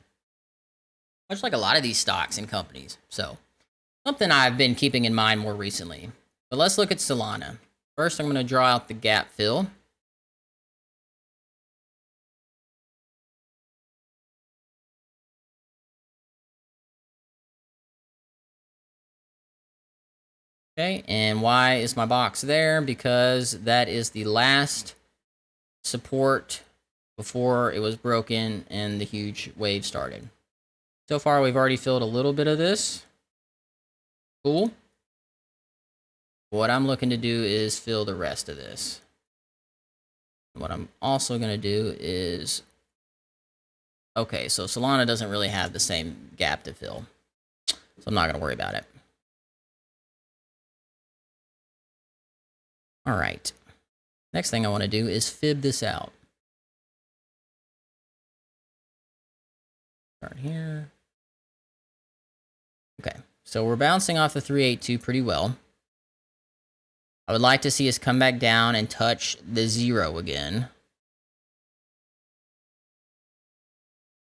Much like a lot of these stocks and companies. So something I've been keeping in mind more recently. But let's look at Solana. First, I'm going to draw out the gap fill. Okay, and why is my box there? Because that is the last support before it was broken and the huge wave started. So far, we've already filled a little bit of this. Cool. What I'm looking to do is fill the rest of this. What I'm also going to do is... Okay, so Solana doesn't really have the same gap to fill. So I'm not going to worry about it. All right. Next thing I want to do is fib this out. Start here. Okay, so we're bouncing off the 382 pretty well. I would like to see us come back down and touch the 0 again.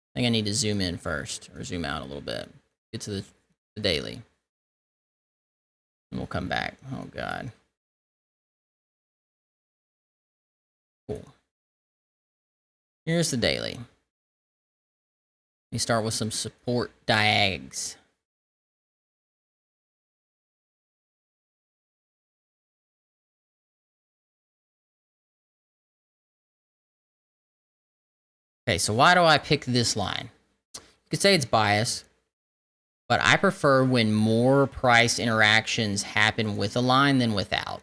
I think I need to zoom in first, or zoom out a little bit. Get to the daily. And we'll come back. Oh, God. Cool. Here's the daily. Let me start with some support diags. Okay, so why do I pick this line? You could say it's bias, but I prefer when more price interactions happen with a line than without.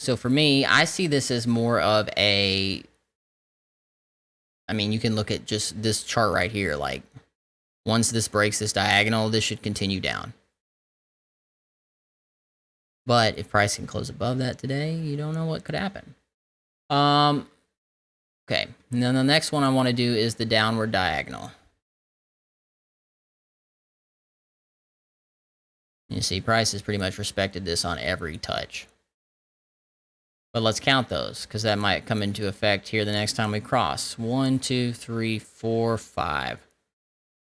So for me, I see this as more of a... I mean, you can look at just this chart right here. Like, once this breaks this diagonal, this should continue down. But if price can close above that today, you don't know what could happen. Okay, and then the next one I want to do is the downward diagonal. You see, price has pretty much respected this on every touch. But let's count those, because that might come into effect here the next time we cross. 1, 2, 3, 4, 5.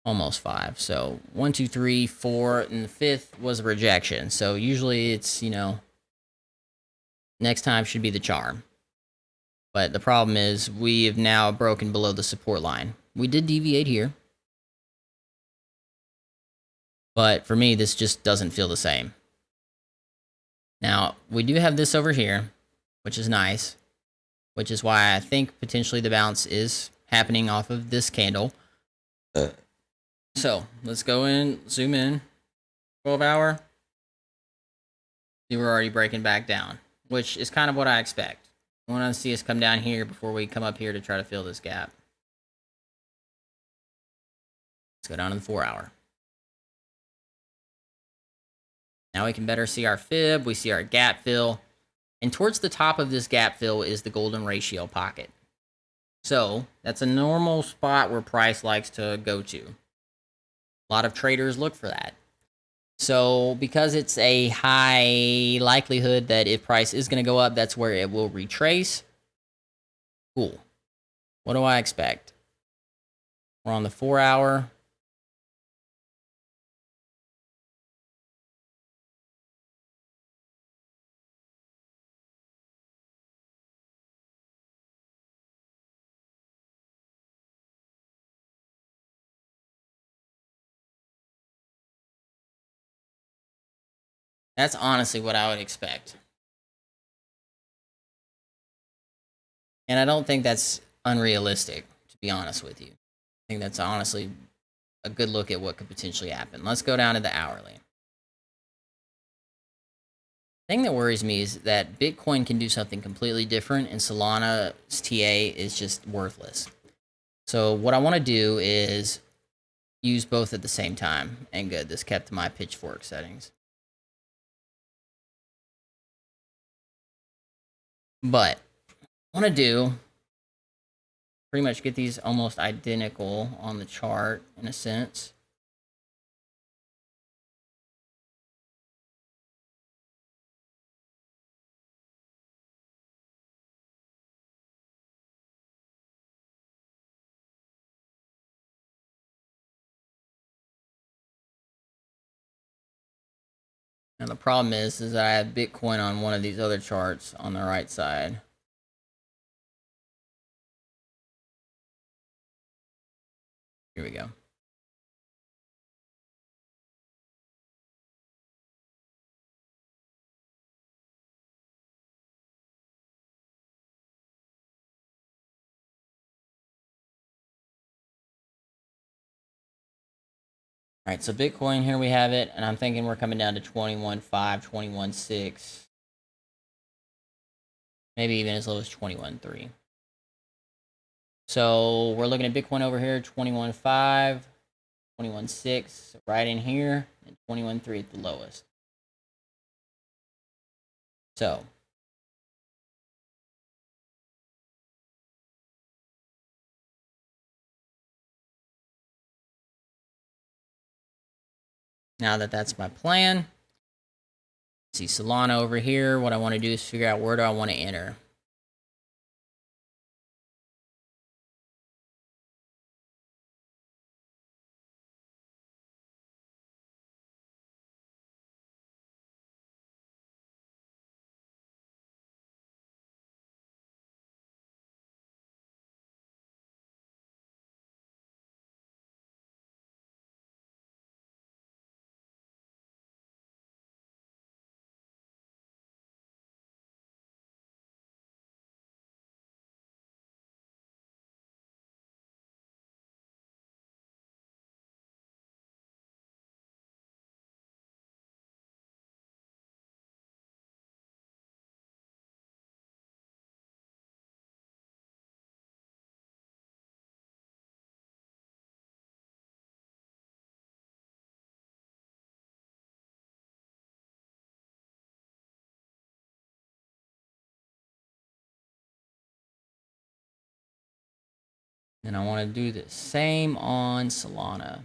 Almost 5. So 1, 2, 3, 4, and the 5th was a rejection. So usually it's, you know, next time should be the charm. But the problem is we have now broken below the support line. We did deviate here. But for me, this just doesn't feel the same. Now, we do have this over here, which is nice, which is why I think potentially the bounce is happening off of this candle. So let's go in, zoom in. 12 hour. See, we're already breaking back down, which is kind of what I expect. I want to see us come down here before we come up here to try to fill this gap. Let's go down to the 4 hour. Now we can better see our fib. We see our gap fill. And towards the top of this gap fill is the golden ratio pocket. So that's a normal spot where price likes to go to. A lot of traders look for that. So because it's a high likelihood that if price is going to go up, that's where it will retrace. Cool. What do I expect? We're on the 4 hour. That's honestly what I would expect. And I don't think that's unrealistic, to be honest with you. I think that's honestly a good look at what could potentially happen. Let's go down to the hourly. The thing that worries me is that Bitcoin can do something completely different and Solana's TA is just worthless. So what I want to do is use both at the same time. And good, this kept my pitchfork settings. But I want to do pretty much get these almost identical on the chart in a sense. And the problem is that I have Bitcoin on one of these other charts on the right side. Here we go. All right, so Bitcoin, here we have it, and I'm thinking we're coming down to 21.5, 21.6, maybe even as low as 21.3. So we're looking at Bitcoin over here, 21.5, 21.6, right in here, and 21.3 at the lowest. So now that that's my plan, see Solana over here. What I want to do is figure out where do I want to enter. And I want to do the same on Solana.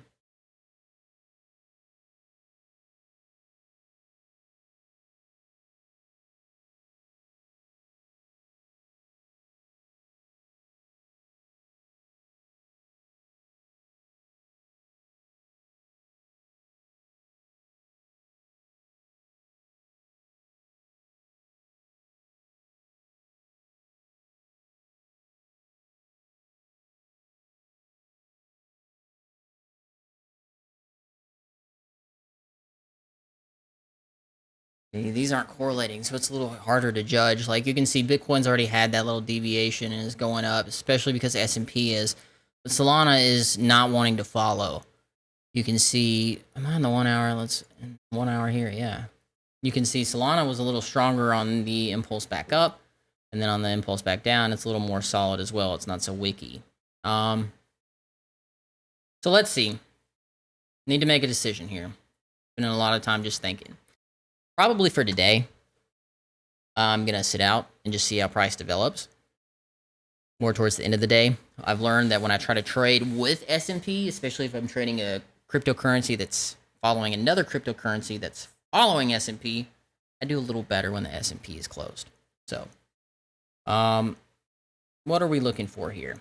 These aren't correlating, so it's a little harder to judge. Like you can see, Bitcoin's already had that little deviation and is going up, especially because S&P is. But Solana is not wanting to follow. You can see, am I on the 1 hour? 1 hour here, yeah. You can see Solana was a little stronger on the impulse back up, and then on the impulse back down, it's a little more solid as well. It's not so wicky. So let's see. Need to make a decision here. Spending a lot of time just thinking. Probably for today, I'm gonna sit out and just see how price develops. More towards the end of the day, I've learned that when I try to trade with S&P, especially if I'm trading a cryptocurrency that's following another cryptocurrency that's following S&P, I do a little better when the S&P is closed. So, what are we looking for here?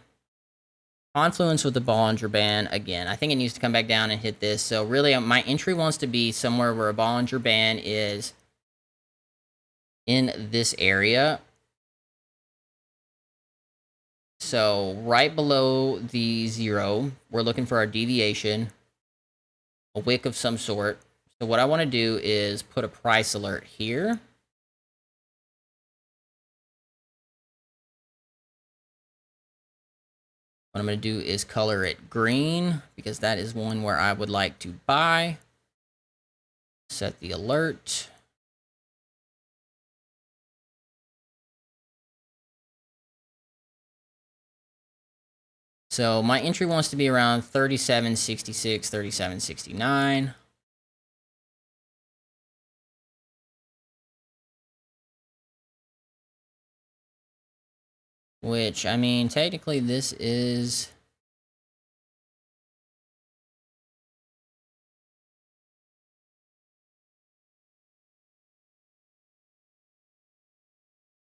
Confluence with the Bollinger Band. Again, I think it needs to come back down and hit this. So really, my entry wants to be somewhere where a Bollinger Band is in this area. So right below the 0, we're looking for our deviation, a wick of some sort. So what I want to do is put a price alert here. What I'm going to do is color it green because that is one where I would like to buy. Set the alert. So my entry wants to be around 37.66, 37.69. Which, I mean, technically this is...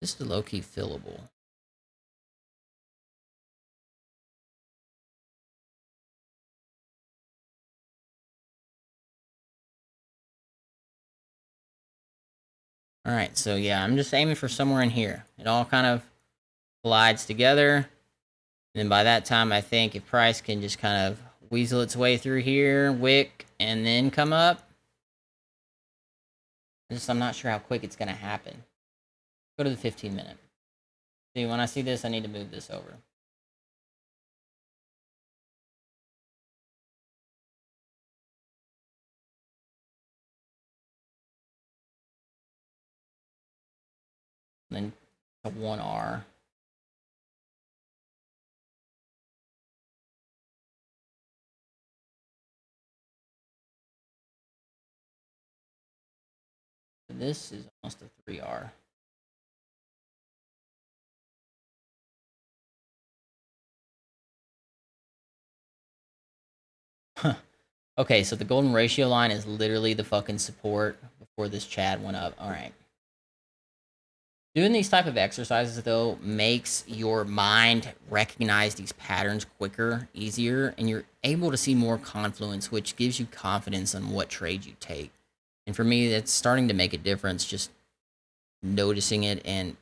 This is low-key fillable. All right, so yeah, I'm just aiming for somewhere in here. It all kind of collides together. And then by that time, I think if price can just kind of weasel its way through here, wick, and then come up. I'm not sure how quick it's going to happen. Go to the 15-minute. See, when I see this, I need to move this over. And then a 1R. This is almost a 3R. Okay, so the golden ratio line is literally the fucking support before this Chad went up. All right. Doing these type of exercises, though, makes your mind recognize these patterns quicker, easier, and you're able to see more confluence, which gives you confidence on what trade you take. And for me, it's starting to make a difference just noticing it and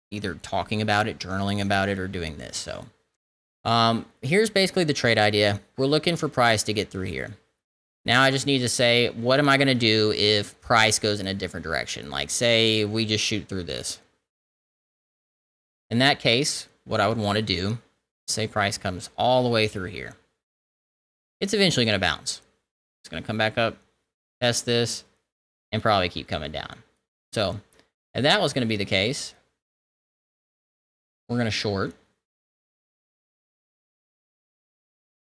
either talking about it, journaling about it, or doing this. So here's basically the trade idea. We're looking for price to get through here. Now I just need to say, what am I going to do if price goes in a different direction? Like, say we just shoot through this. In that case, what I would want to do, say price comes all the way through here. It's eventually going to bounce. It's going to come back up, test this, and probably keep coming down. So, if that was going to be the case, we're going to short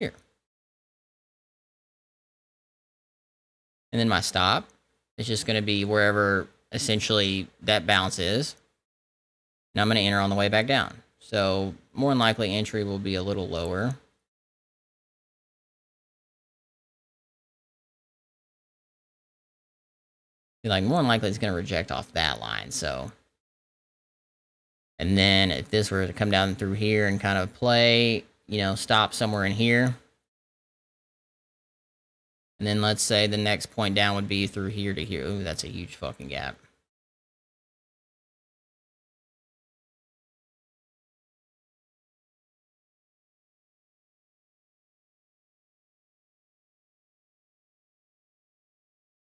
here. And then my stop is just going to be wherever essentially that bounce is. And I'm going to enter on the way back down. So more than likely entry will be a little lower. Like more than likely it's going to reject off that line. So, and then if this were to come down through here and kind of play, you know, stop somewhere in here. And then let's say the next point down would be through here to here. Ooh, that's a huge fucking gap.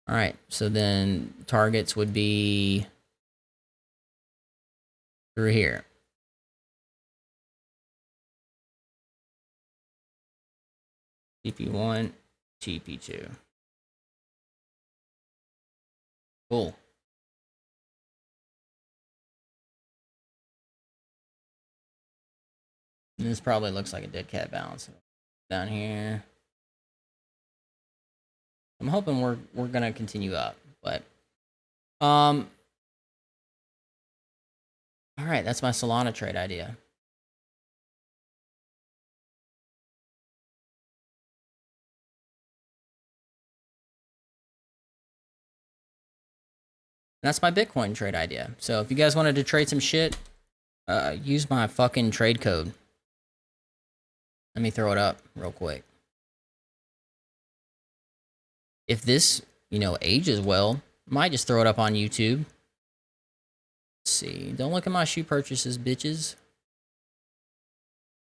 All right, so then targets would be through here. TP1, TP2. Cool. And this probably looks like a dead cat bounce down here. I'm hoping we're gonna continue up, but all right, that's my Solana trade idea. That's my Bitcoin trade idea. So if you guys wanted to trade some shit, use my fucking trade code. Let me throw it up real quick. If this, ages well, might just throw it up on YouTube. Let's see. Don't look at my shoe purchases, bitches.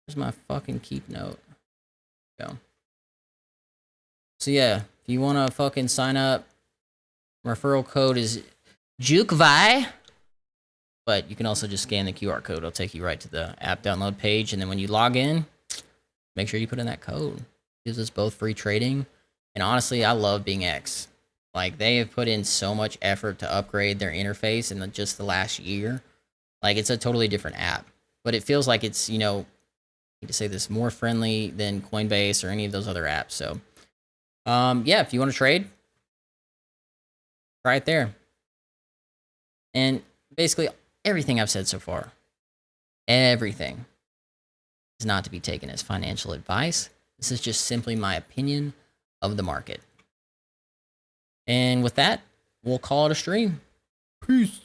Here's my fucking keep note. Go. So yeah, if you want to fucking sign up, referral code is JUKEVI. But you can also just scan the QR code. It'll take you right to the app download page. And then when you log in, make sure you put in that code. It gives us both free trading. And honestly, I love Bing X. Like, they have put in so much effort to upgrade their interface in just the last year. Like, it's a totally different app. But it feels like it's, I need to say this, more friendly than Coinbase or any of those other apps. So, yeah, if you want to trade, try it there. And basically, everything I've said so far, everything is not to be taken as financial advice. This is just simply my opinion of the market. And with that, we'll call it a stream. Peace.